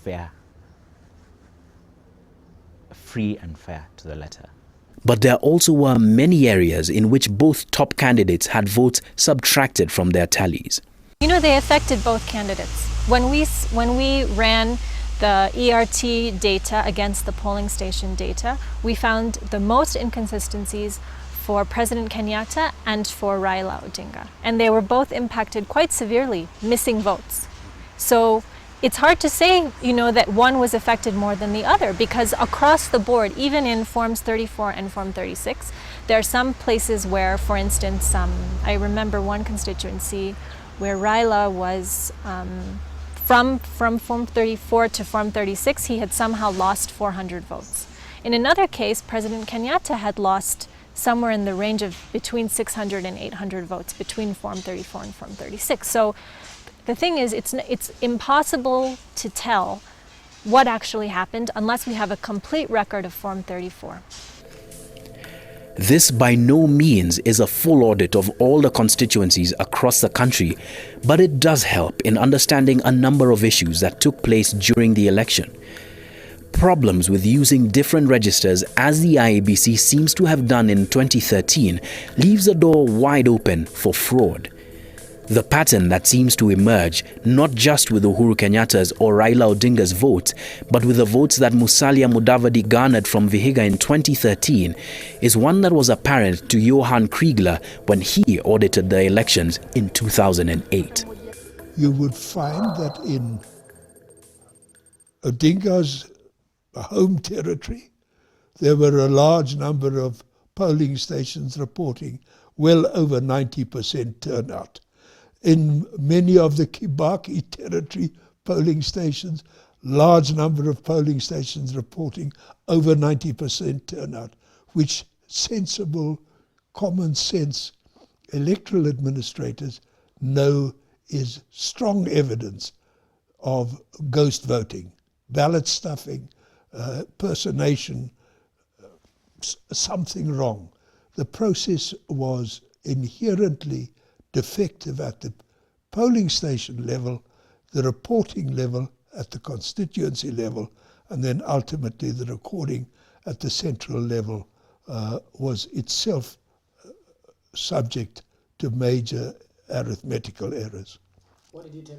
and fair to the letter. But there also were many areas in which both top candidates had votes subtracted from their tallies. You know, they affected both candidates. When we ran the ERT data against the polling station data, we found the most inconsistencies for President Kenyatta and for Raila Odinga. And they were both impacted quite severely, missing votes. So it's hard to say, you know, that one was affected more than the other, because across the board, even in Forms 34 and Form 36, there are some places where, for instance, I remember one constituency where Raila was, from Form 34 to Form 36, he had somehow lost 400 votes. In another case, President Kenyatta had lost somewhere in the range of between 600 and 800 votes between Form 34 and Form 36. So the thing is, it's impossible to tell what actually happened unless we have a complete record of Form 34. This by no means is a full audit of all the constituencies across the country, but it does help in understanding a number of issues that took place during the election. Problems with using different registers, as the IEBC seems to have done in 2013, leaves the door wide open for fraud. The pattern that seems to emerge, not just with Uhuru Kenyatta's or Raila Odinga's votes, but with the votes that Musalia Mudavadi garnered from Vihiga in 2013, is one that was apparent to Johan Kriegler when he audited the elections in 2008. You would find that in Odinga's home territory, there were a large number of polling stations reporting well over 90% turnout. In many of the Kibaki territory polling stations, large number of polling stations reporting over 90% turnout, which sensible, common sense electoral administrators know is strong evidence of ghost voting, ballot stuffing, personation, something wrong. The process was inherently defective at the polling station level, the reporting level at the constituency level, and then ultimately the recording at the central level was itself subject to major arithmetical errors.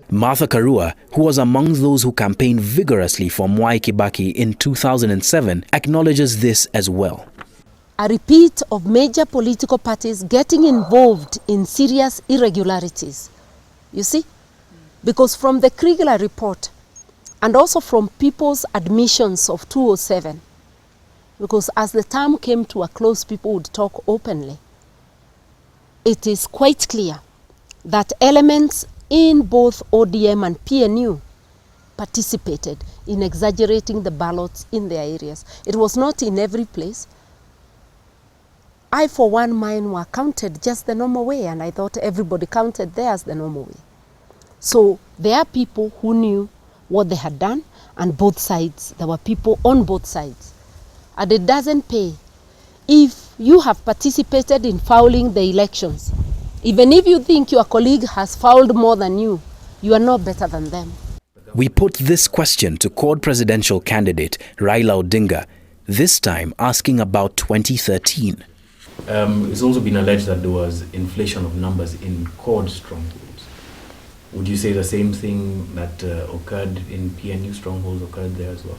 Martha Karua, who was among those who campaigned vigorously for Mwai Kibaki in 2007, acknowledges this as well. A repeat of major political parties getting involved in serious irregularities. You see? Because from the Kriegler report and also from people's admissions of 2007, because as the term came to a close, people would talk openly, it is quite clear that elements in both ODM and PNU participated in exaggerating the ballots in their areas. It was not in every place. I, for one, mine were counted just the normal way, and I thought everybody counted theirs the normal way. So there are people who knew what they had done, and both sides, there were people on both sides. And it doesn't pay. If you have participated in fouling the elections, even if you think your colleague has fouled more than you are not better than them. We put this question to Court presidential candidate Raila Odinga, this time asking about 2013. It's also been alleged that there was inflation of numbers in cord strongholds. Would you say the same thing that occurred in PNU strongholds occurred there as well?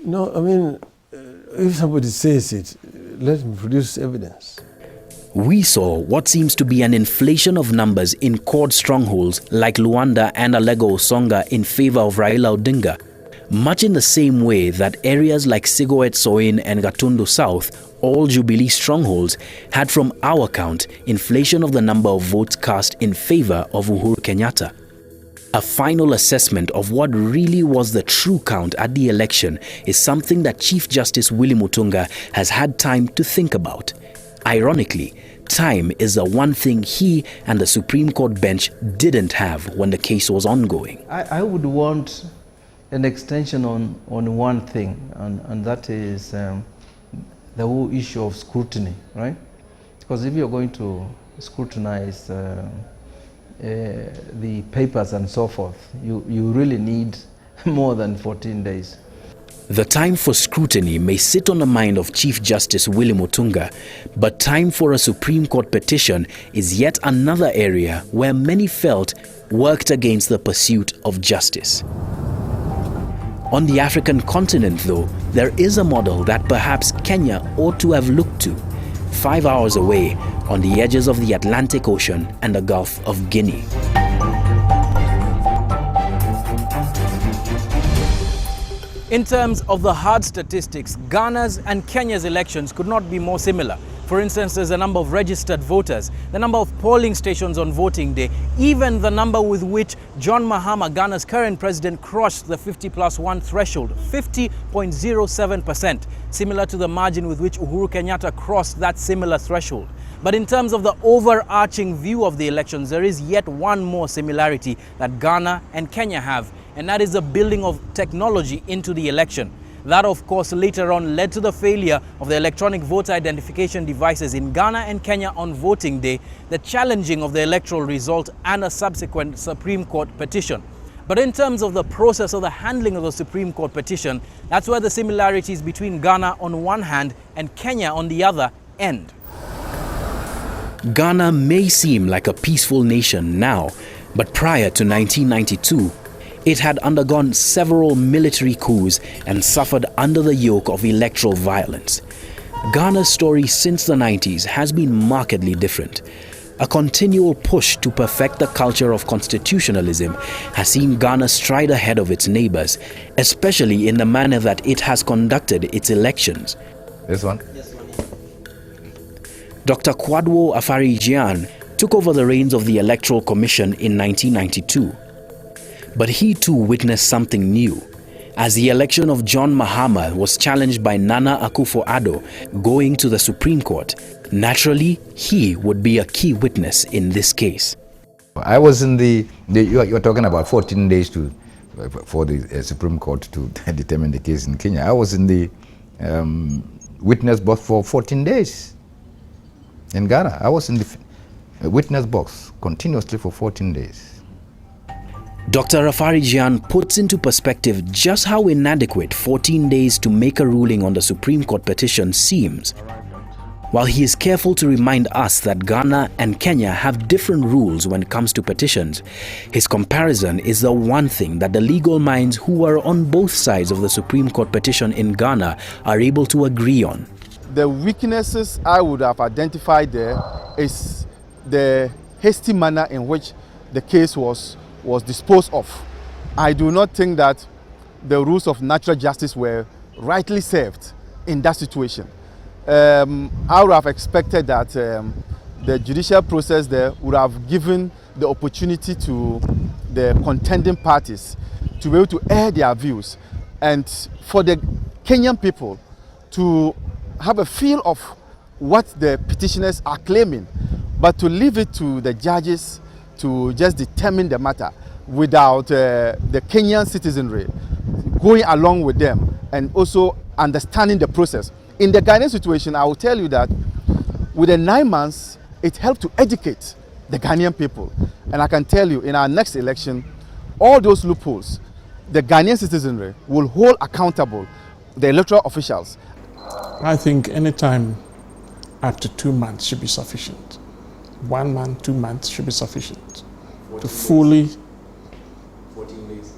No, I mean, if somebody says it, let him produce evidence. We saw what seems to be an inflation of numbers in cord strongholds like Luanda and Alego Osonga in favor of Raila Odinga, much in the same way that areas like Sigoet Soin and Gatundu South, all Jubilee strongholds, had from our count inflation of the number of votes cast in favor of Uhuru Kenyatta. A final assessment of what really was the true count at the election is something that Chief Justice Willy Mutunga has had time to think about. Ironically, time is the one thing he and the Supreme Court bench didn't have when the case was ongoing. I would want an extension on one thing, and that is the whole issue of scrutiny, right? Because if you're going to scrutinize the papers and so forth, you really need more than 14 days. The time for scrutiny may sit on the mind of Chief Justice Willy Mutunga, but time for a Supreme Court petition is yet another area where many felt worked against the pursuit of justice. On the African continent, though, there is a model that perhaps Kenya ought to have looked to, 5 hours away on the edges of the Atlantic Ocean and the Gulf of Guinea. In terms of the hard statistics, Ghana's and Kenya's elections could not be more similar. For instance, there's a number of registered voters, the number of polling stations on voting day, even the number with which John Mahama, Ghana's current president, crossed the 50+1 threshold, 50.07%, similar to the margin with which Uhuru Kenyatta crossed that similar threshold. But in terms of the overarching view of the elections, there is yet one more similarity that Ghana and Kenya have, and that is the building of technology into the election. That, of course, later on led to the failure of the electronic voter identification devices in Ghana and Kenya on voting day, the challenging of the electoral result, and a subsequent Supreme Court petition. But in terms of the process of the handling of the Supreme Court petition, that's where the similarities between Ghana on one hand and Kenya on the other end. Ghana may seem like a peaceful nation now, but prior to 1992, it had undergone several military coups and suffered under the yoke of electoral violence. Ghana's story since the 90s has been markedly different. A continual push to perfect the culture of constitutionalism has seen Ghana stride ahead of its neighbors, especially in the manner that it has conducted its elections. This one? Dr. Kwadwo Afari-Gyan took over the reins of the Electoral Commission in 1992. But he too witnessed something new, as the election of John Mahama was challenged by Nana Akufo-Addo going to the Supreme Court. Naturally, he would be a key witness in this case. I was in you're talking about 14 days for the Supreme Court to determine the case in Kenya. I was in the witness box for 14 days. In Ghana, I was in the witness box continuously for 14 days. Dr. Afari-Gyan puts into perspective just how inadequate 14 days to make a ruling on the Supreme Court petition seems. While he is careful to remind us that Ghana and Kenya have different rules when it comes to petitions, his comparison is the one thing that the legal minds who are on both sides of the Supreme Court petition in Ghana are able to agree on. The weaknesses I would have identified there is the hasty manner in which the case was disposed of. I do not think that the rules of natural justice were rightly served in that situation. I would have expected that the judicial process there would have given the opportunity to the contending parties to be able to air their views, and for the Kenyan people to have a feel of what the petitioners are claiming, but to leave it to the judges to just determine the matter without the Kenyan citizenry going along with them and also understanding the process. In the Ghanaian situation, I will tell you that within 9 months, it helped to educate the Ghanaian people. And I can tell you, in our next election, all those loopholes, the Ghanaian citizenry will hold accountable the electoral officials. I think anytime up to 2 months should be sufficient. 1 month, 2 months should be sufficient to fully. 14 days.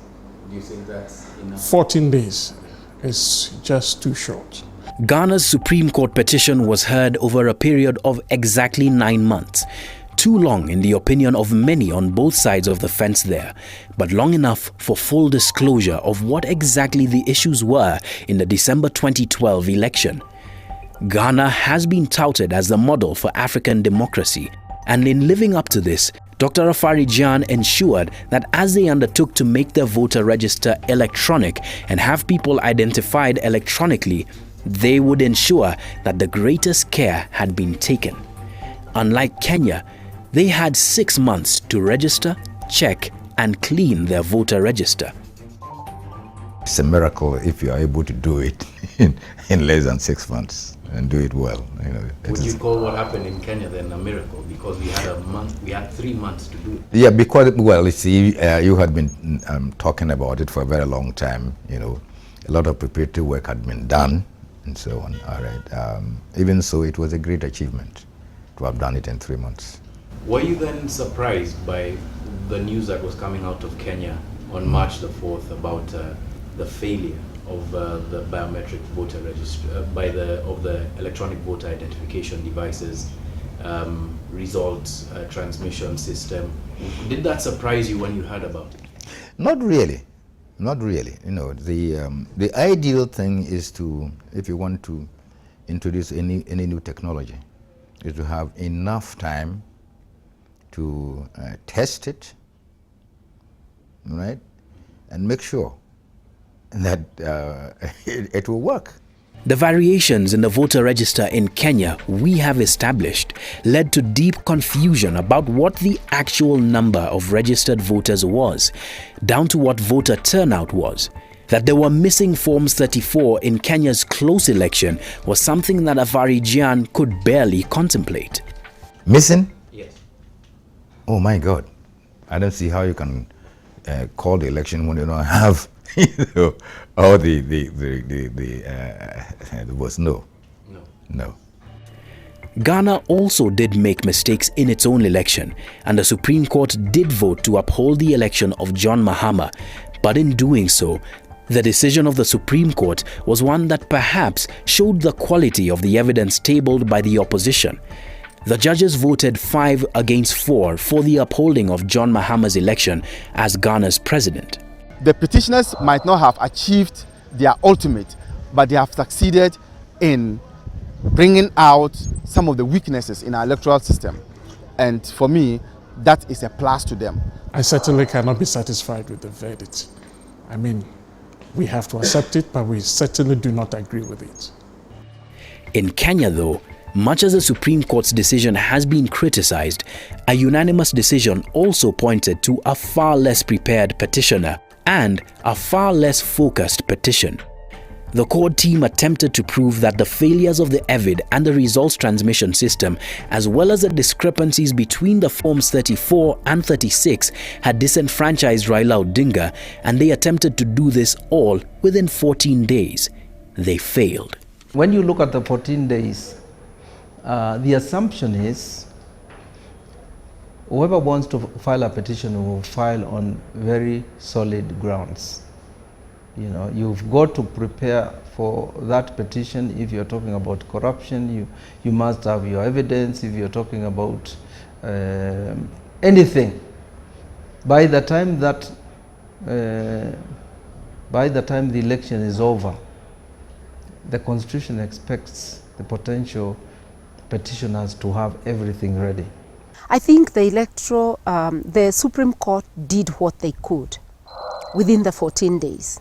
Do you think that's enough? 14 days is just too short. Ghana's Supreme Court petition was heard over a period of exactly 9 months. Too long in the opinion of many on both sides of the fence there, but long enough for full disclosure of what exactly the issues were in the December 2012 election. Ghana has been touted as the model for African democracy, and in living up to this, Dr. Afari-Gyan ensured that as they undertook to make their voter register electronic and have people identified electronically, they would ensure that the greatest care had been taken. Unlike Kenya, they had 6 months to register, check, and clean their voter register. It's a miracle if you are able to do it in less than 6 months and do it well. Would you call what happened in Kenya then a miracle? Because we had 3 months to do it. Yeah, because, well, you see, you had been talking about it for a very long time. A lot of preparatory work had been done and so on. All right. Even so, it was a great achievement to have done it in 3 months. Were you then surprised by the news that was coming out of Kenya on March the 4th about the failure of the biometric voter register of the electronic voter identification devices results transmission system? Did that surprise you when you heard about it? Not really. Not really. The ideal thing is to, if you want to introduce any new technology, is to have enough time to test it, right, and make sure that it will work. The variations in the voter register in Kenya, we have established, led to deep confusion about what the actual number of registered voters was, down to what voter turnout was. That there were missing Forms 34 in Kenya's close election was something that Afari-Gyan could barely contemplate. Missing? Yes. Oh my God. I don't see how you can call the election when you don't have all the votes. No. Ghana also did make mistakes in its own election, and the Supreme Court did vote to uphold the election of John Mahama, but in doing so, the decision of the Supreme Court was one that perhaps showed the quality of the evidence tabled by the opposition. The judges voted 5 against 4 for the upholding of John Mahama's election as Ghana's president. The petitioners might not have achieved their ultimate, but they have succeeded in bringing out some of the weaknesses in our electoral system. And for me, that is a plus to them. I certainly cannot be satisfied with the verdict. I mean, we have to accept it, but we certainly do not agree with it. In Kenya, though, much as the Supreme Court's decision has been criticized, a unanimous decision also pointed to a far less prepared petitioner and a far less focused petition. The court team attempted to prove that the failures of the EVID and the results transmission system, as well as the discrepancies between the Forms 34 and 36, had disenfranchised Raila Odinga, and they attempted to do this all within 14 days. They failed. When you look at the 14 days, the assumption is whoever wants to file a petition will file on very solid grounds. You've got to prepare for that petition. If you're talking about corruption, you must have your evidence. If you're talking about anything, by the time the election is over, the Constitution expects the potential petitioners to have everything ready. I think the Supreme Court did what they could within the 14 days.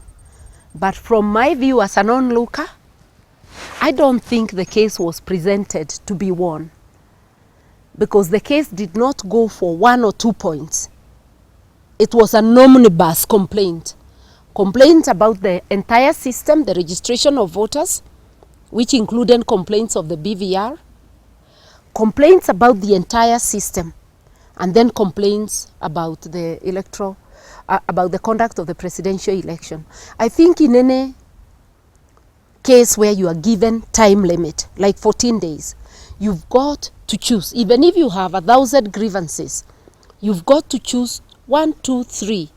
But from my view as an onlooker, I don't think the case was presented to be won, because the case did not go for 1 or 2 points. It was an omnibus complaint. Complaints about the entire system, the registration of voters, which included complaints of the BVR, complaints about the entire system, and then complaints about the about the conduct of the presidential election. I think in any case where you are given time limit, like 14 days, you've got to choose. Even if you have 1,000 grievances, you've got to choose 1, 2, 3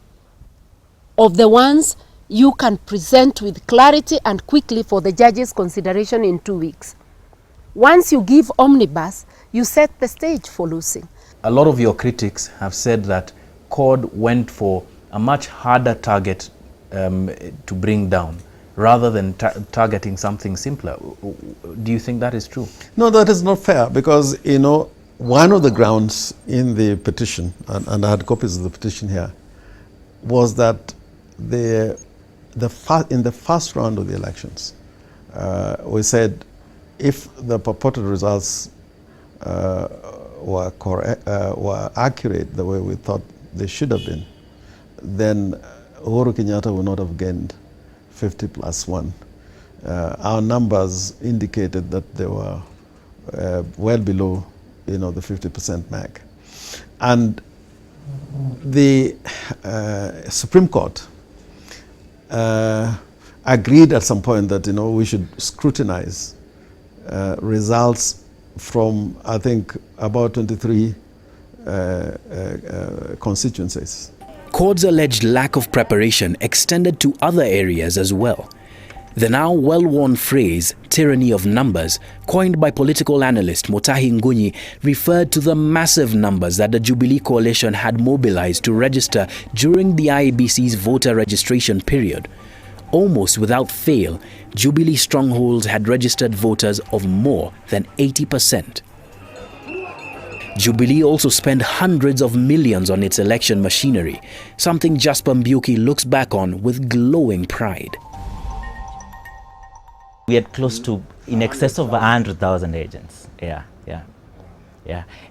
of the ones you can present with clarity and quickly for the judge's consideration in 2 weeks. Once you give omnibus, you set the stage for losing. A lot of your critics have said that CORD went for a much harder target to bring down rather than targeting something simpler. Do you think that is true? No, that is not fair, because, you know, one of the grounds in the petition, and I had copies of the petition here, was that in the first round of the elections, we said if the purported results were accurate the way we thought they should have been, then Uhuru Kenyatta would not have gained 50 plus 1. Our numbers indicated that they were well below, you know, the 50% mark. And the Supreme Court agreed at some point that, you know, we should scrutinize results from, I think, about 23 constituencies. CORD's alleged lack of preparation extended to other areas as well. The now well-worn phrase, tyranny of numbers, coined by political analyst Mutahi Ngunyi, referred to the massive numbers that the Jubilee coalition had mobilized to register during the IEBC's voter registration period. Almost without fail, Jubilee strongholds had registered voters of more than 80%. Jubilee also spent hundreds of millions on its election machinery, something Jasper Mbiuki looks back on with glowing pride. We had close to in excess of 100,000 agents. Yeah.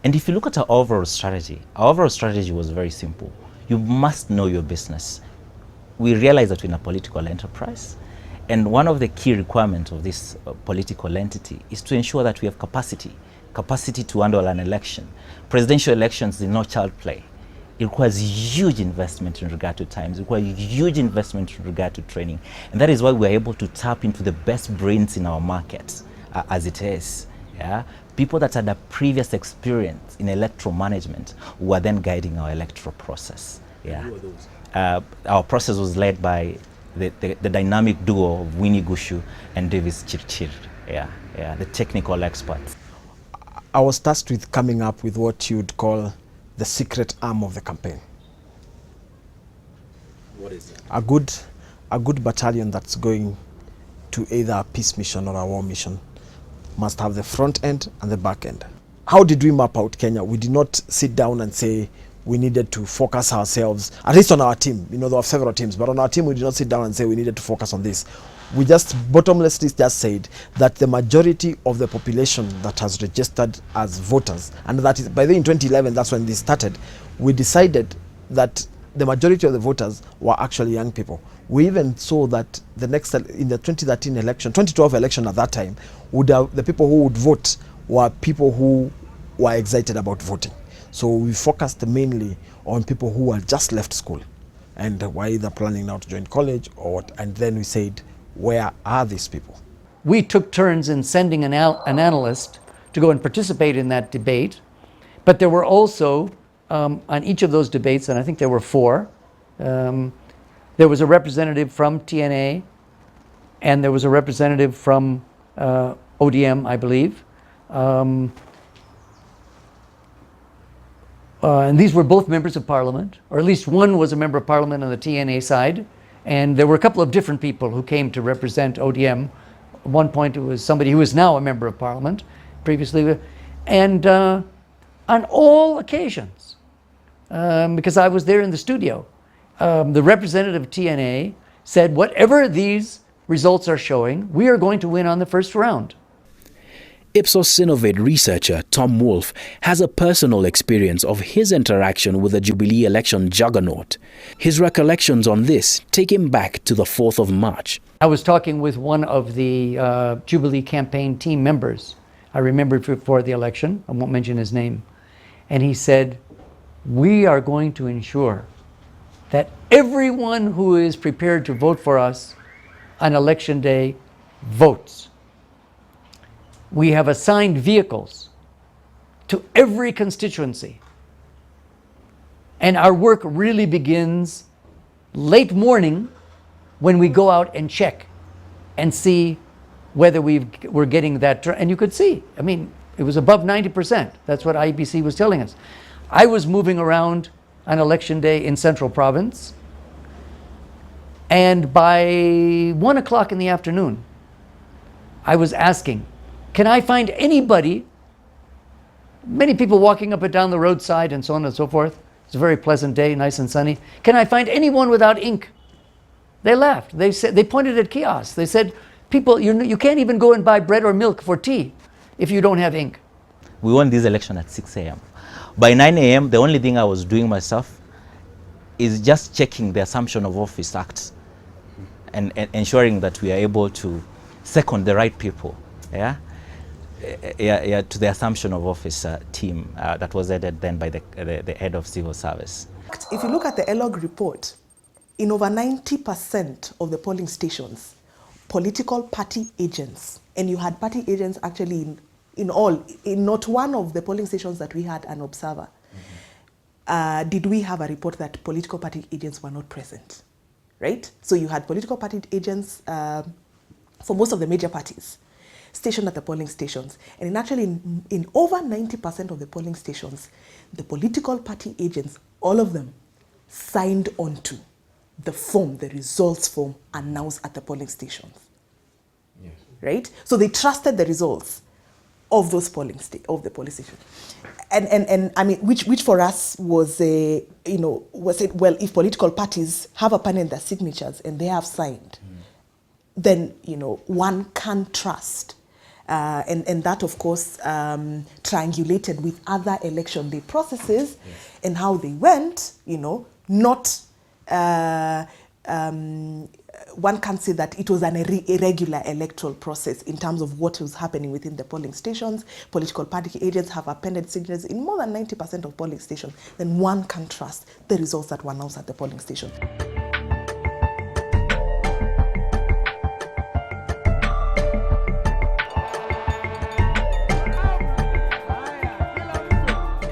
And if you look at our overall strategy was very simple. You must know your business. We realize that we're in a political enterprise, and one of the key requirements of this political entity is to ensure that we have capacity to handle an election. Presidential elections is not child play. It requires huge investment in regard to time. It requires huge investment in regard to training. And that is why we're able to tap into the best brains in our market as it is. Yeah? People that had a previous experience in electoral management who are then guiding our electoral process. Yeah. Who are those? Our process was led by the dynamic duo of Winnie Gushu and Davis Chirchir. The technical experts. I was tasked with coming up with what you'd call the secret arm of the campaign. What is that? A good battalion that's going to either a peace mission or a war mission must have the front end and the back end. How did we map out Kenya? We did not sit down and say we needed to focus ourselves, at least on our team. You know, there are several teams, but on our team we did not sit down and say we needed to focus on this. We just bottomlessly just said that the majority of the population that has registered as voters, and that is, by the way, in 2011, that's when this started, we decided that the majority of the voters were actually young people. We even saw that in the 2013 election, 2012 election at that time, the people who would vote were people who were excited about voting. So we focused mainly on people who had just left school and were either planning now to join college or what, and then we said, where are these people? We took turns in sending an analyst to go and participate in that debate, but there were also, on each of those debates, and I think there were 4, there was a representative from TNA, and there was a representative from ODM, I believe. And these were both members of parliament, or at least one was a member of parliament on the TNA side. And there were a couple of different people who came to represent ODM. At one point it was somebody who is now a member of parliament, previously. And on all occasions, because I was there in the studio, the representative of TNA said, whatever these results are showing, we are going to win on the first round. Ipsos Synovate researcher Tom Wolfe has a personal experience of his interaction with the Jubilee election juggernaut. His recollections on this take him back to the 4th of March. I was talking with one of the Jubilee campaign team members. I remember before the election, I won't mention his name. And he said, we are going to ensure that everyone who is prepared to vote for us on election day votes. We have assigned vehicles to every constituency. And our work really begins late morning when we go out and check and see whether we're getting that. And you could see, I mean, it was above 90%. That's what IEBC was telling us. I was moving around on election day in Central Province, and by 1 o'clock in the afternoon, I was asking, can I find anybody, many people walking up and down the roadside and so on and so forth. It's a very pleasant day, nice and sunny. Can I find anyone without ink? They laughed. They said, they pointed at kiosks. They said, people, you can't even go and buy bread or milk for tea if you don't have ink. We won this election at 6 a.m. By 9 a.m., the only thing I was doing myself is just checking the Assumption of Office Act and ensuring that we are able to second the right people, to the Assumption of Office team that was headed then by the head of civil service. If you look at the ELOG report, in over 90% of the polling stations, political party agents, and you had party agents actually in not one of the polling stations that we had an observer, did we have a report that political party agents were not present, right? So you had political party agents for most of the major parties stationed at the polling stations. And in over 90% of the polling stations, the political party agents, all of them, signed onto the form, the results form announced at the polling stations. Yes. Right? So they trusted the results of those polling stations. And I mean, which for us was was it, well, if political parties have a pen in their signatures and they have signed, then one can trust. And that, of course, triangulated with other election day processes and how they went, not, one can say that it was an irregular electoral process in terms of what was happening within the polling stations. Political party agents have appended signatures in more than 90% of polling stations. Then one can trust the results that were announced at the polling station.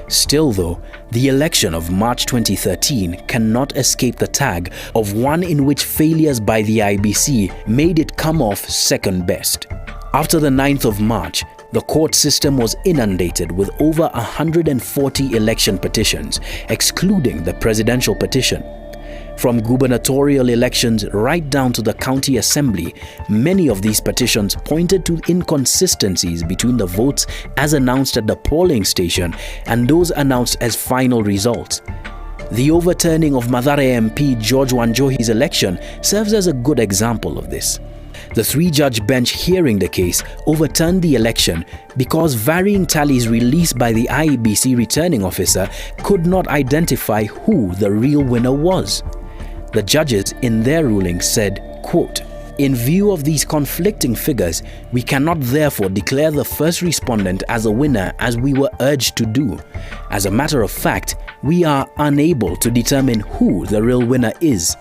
Still though, the election of March 2013 cannot escape the tag of one in which failures by the IEBC made it come off second best. After the 9th of March, the court system was inundated with over 140 election petitions, excluding the presidential petition. From gubernatorial elections right down to the county assembly, many of these petitions pointed to inconsistencies between the votes as announced at the polling station and those announced as final results. The overturning of Mathare MP George Wanjohi's election serves as a good example of this. The three-judge bench hearing the case overturned the election because varying tallies released by the IEBC returning officer could not identify who the real winner was. The judges in their ruling said, quote, "In view of these conflicting figures, we cannot therefore declare the first respondent as a winner as we were urged to do. As a matter of fact, we are unable to determine who the real winner is."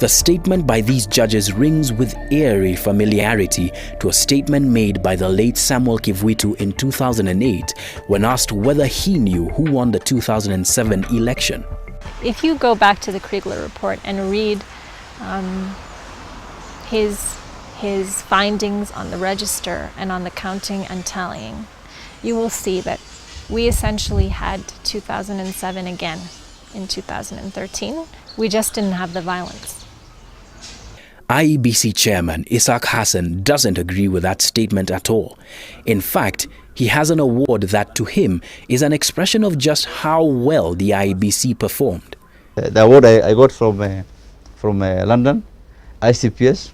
The statement by these judges rings with eerie familiarity to a statement made by the late Samuel Kivuitu in 2008 when asked whether he knew who won the 2007 election. If you go back to the Kriegler report and read his findings on the register and on the counting and tallying, you will see that we essentially had 2007 again in 2013. We just didn't have the violence. IEBC chairman Ishaq Hassan doesn't agree with that statement at all. In fact, he has an award that to him is an expression of just how well the IEBC performed. The award I got from London, ICPS,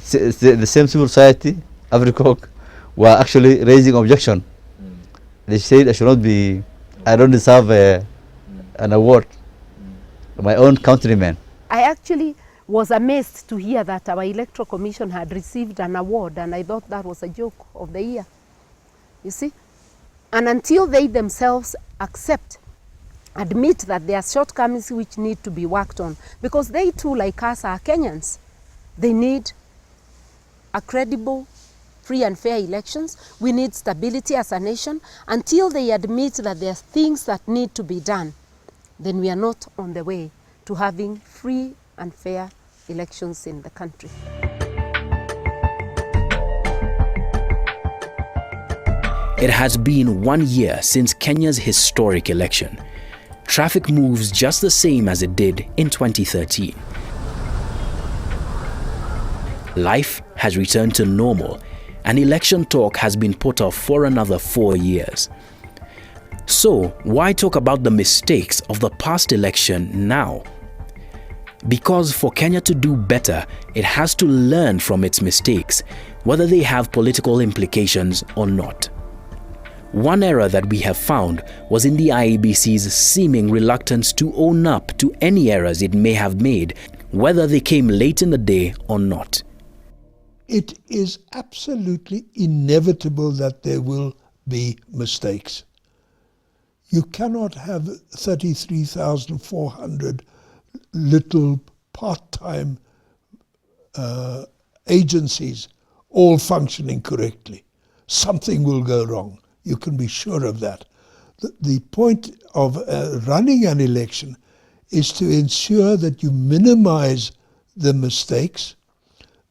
the same civil society, AfriCorp, were actually raising objection. They said I don't deserve an award. My own countrymen. I actually was amazed to hear that our electoral commission had received an award, and I thought that was a joke of the year. You see? And until they themselves admit that there are shortcomings which need to be worked on, because they too, like us, are Kenyans. They need a credible, free and fair elections. We need stability as a nation. Until they admit that there are things that need to be done, then we are not on the way to having free and fair elections in the country. It has been 1 year since Kenya's historic election. Traffic moves just the same as it did in 2013. Life has returned to normal, and election talk has been put off for another 4 years. So, why talk about the mistakes of the past election now? Because for Kenya to do better, it has to learn from its mistakes, whether they have political implications or not. One error that we have found was in the IEBC's seeming reluctance to own up to any errors it may have made, whether they came late in the day or not. It is absolutely inevitable that there will be mistakes. You cannot have 33,400 little part-time agencies all functioning correctly. Something will go wrong. You can be sure of that. The point of running an election is to ensure that you minimize the mistakes,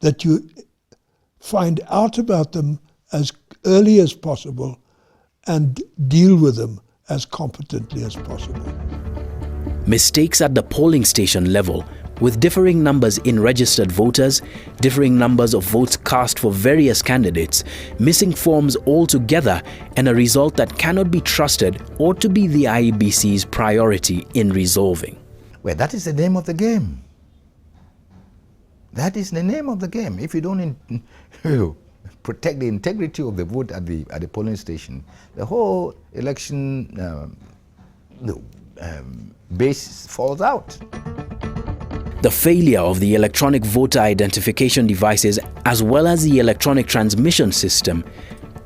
that you find out about them as early as possible and deal with them as competently as possible. Mistakes at the polling station level, with differing numbers in registered voters, differing numbers of votes cast for various candidates, missing forms altogether, and a result that cannot be trusted or to be the IEBC's priority in resolving. Well, that is the name of the game. That is the name of the game. If you don't protect the integrity of the vote at the polling station, the whole election base falls out. The failure of the electronic voter identification devices as well as the electronic transmission system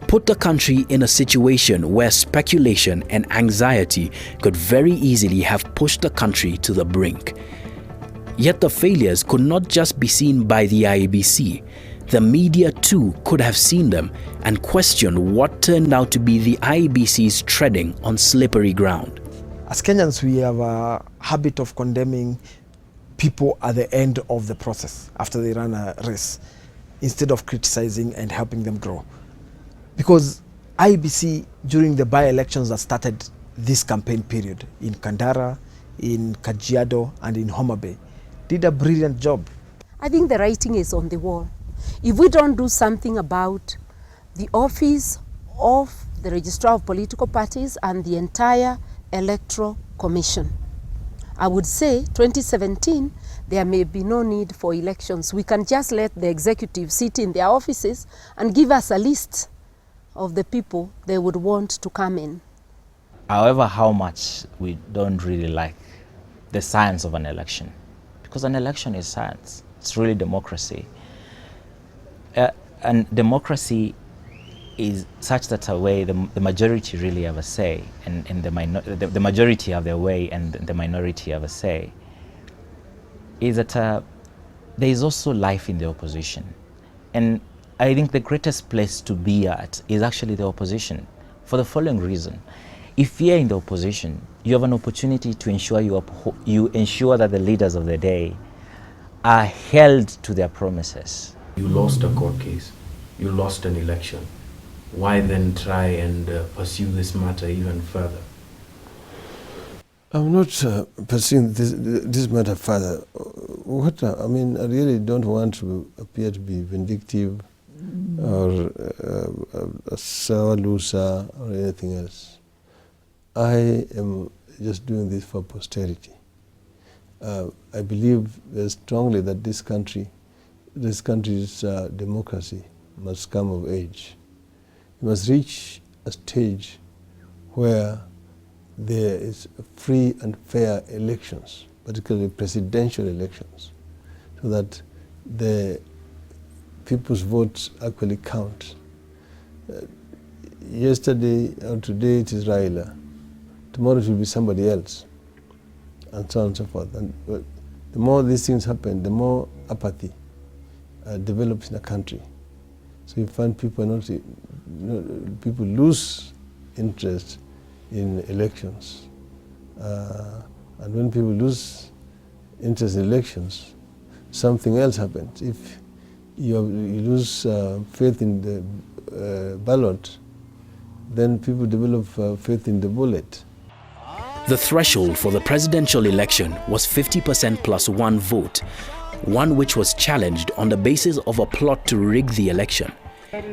put the country in a situation where speculation and anxiety could very easily have pushed the country to the brink. Yet the failures could not just be seen by the IEBC. The media too could have seen them and questioned what turned out to be the IEBC's treading on slippery ground. As Kenyans, we have a habit of condemning people at the end of the process after they run a race instead of criticizing and helping them grow. Because IEBC, during the by-elections that started this campaign period in Kandara, in Kajiado and in Homa Bay, did a brilliant job. I think the writing is on the wall. If we don't do something about the office of the Registrar of Political Parties and the entire Electoral Commission, I would say 2017, there may be no need for elections. We can just let the executive sit in their offices and give us a list of the people they would want to come in. However, how much we don't really like the science of an election, because an election is science. It's really democracy. And democracy is such that a way the majority really have a say, and the majority have their way and the minority have a say, is that there is also life in the opposition. And I think the greatest place to be at is actually the opposition, for the following reason. If you're in the opposition, you have an opportunity to ensure you ensure that the leaders of the day are held to their promises. You lost a court case, you lost an election. Why then try and pursue this matter even further? I'm not pursuing this matter further. I mean, I really don't want to appear to be vindictive or a sour loser or anything else. I am just doing this for posterity. I believe very strongly that this country's democracy must come of age. It must reach a stage where there is free and fair elections, particularly presidential elections, so that the people's votes actually count. Yesterday or today it is Raila, tomorrow it will be somebody else, and so on and so forth. And the more these things happen, the more apathy develops in a country. So you find people people lose interest in elections. And when people lose interest in elections, something else happens. If you lose faith in the ballot, then people develop faith in the bullet. The threshold for the presidential election was 50% plus one vote, one which was challenged on the basis of a plot to rig the election.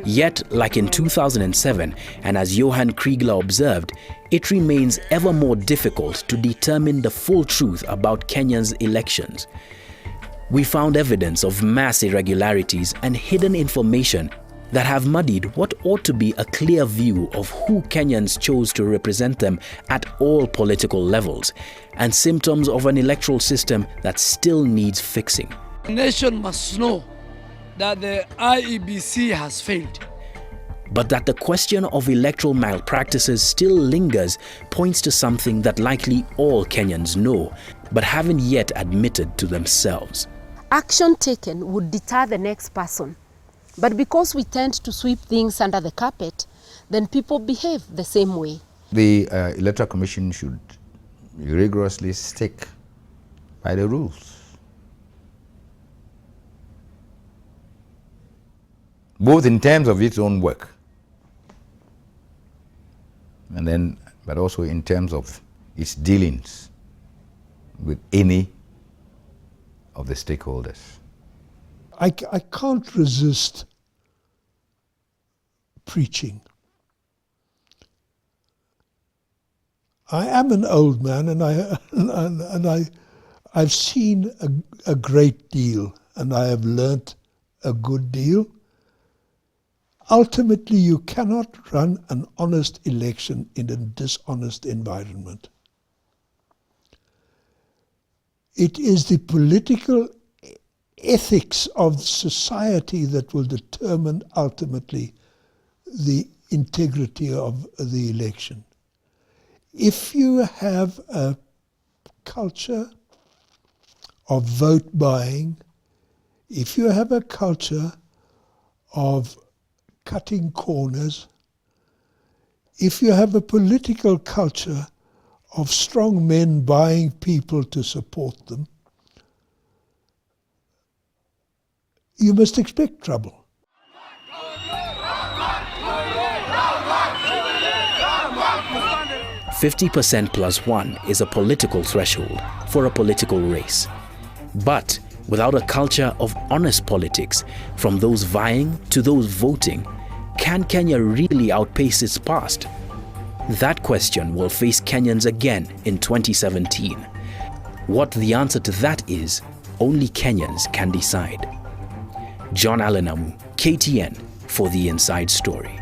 Yet, like in 2007, and as Johan Kriegler observed, it remains ever more difficult to determine the full truth about Kenya's elections. We found evidence of mass irregularities and hidden information that have muddied what ought to be a clear view of who Kenyans chose to represent them at all political levels, and symptoms of an electoral system that still needs fixing. The nation must know that the IEBC has failed. But that the question of electoral malpractices still lingers points to something that likely all Kenyans know, but haven't yet admitted to themselves. Action taken would deter the next person. But because we tend to sweep things under the carpet, then people behave the same way. The Electoral Commission should rigorously stick by the rules. Both in terms of its own work, but also in terms of its dealings with any of the stakeholders. I can't resist preaching. I am an old man, and I've seen a great deal, and I have learnt a good deal. Ultimately, you cannot run an honest election in a dishonest environment. It is the political ethics of society that will determine ultimately the integrity of the election. If you have a culture of vote buying, if you have a culture of cutting corners, if you have a political culture of strong men buying people to support them, you must expect trouble. "50% plus one is a political threshold for a political race. But without a culture of honest politics, from those vying to those voting, can Kenya really outpace its past? That question will face Kenyans again in 2017. What the answer to that is, only Kenyans can decide. John Allen Amu, KTN, for The Inside Story.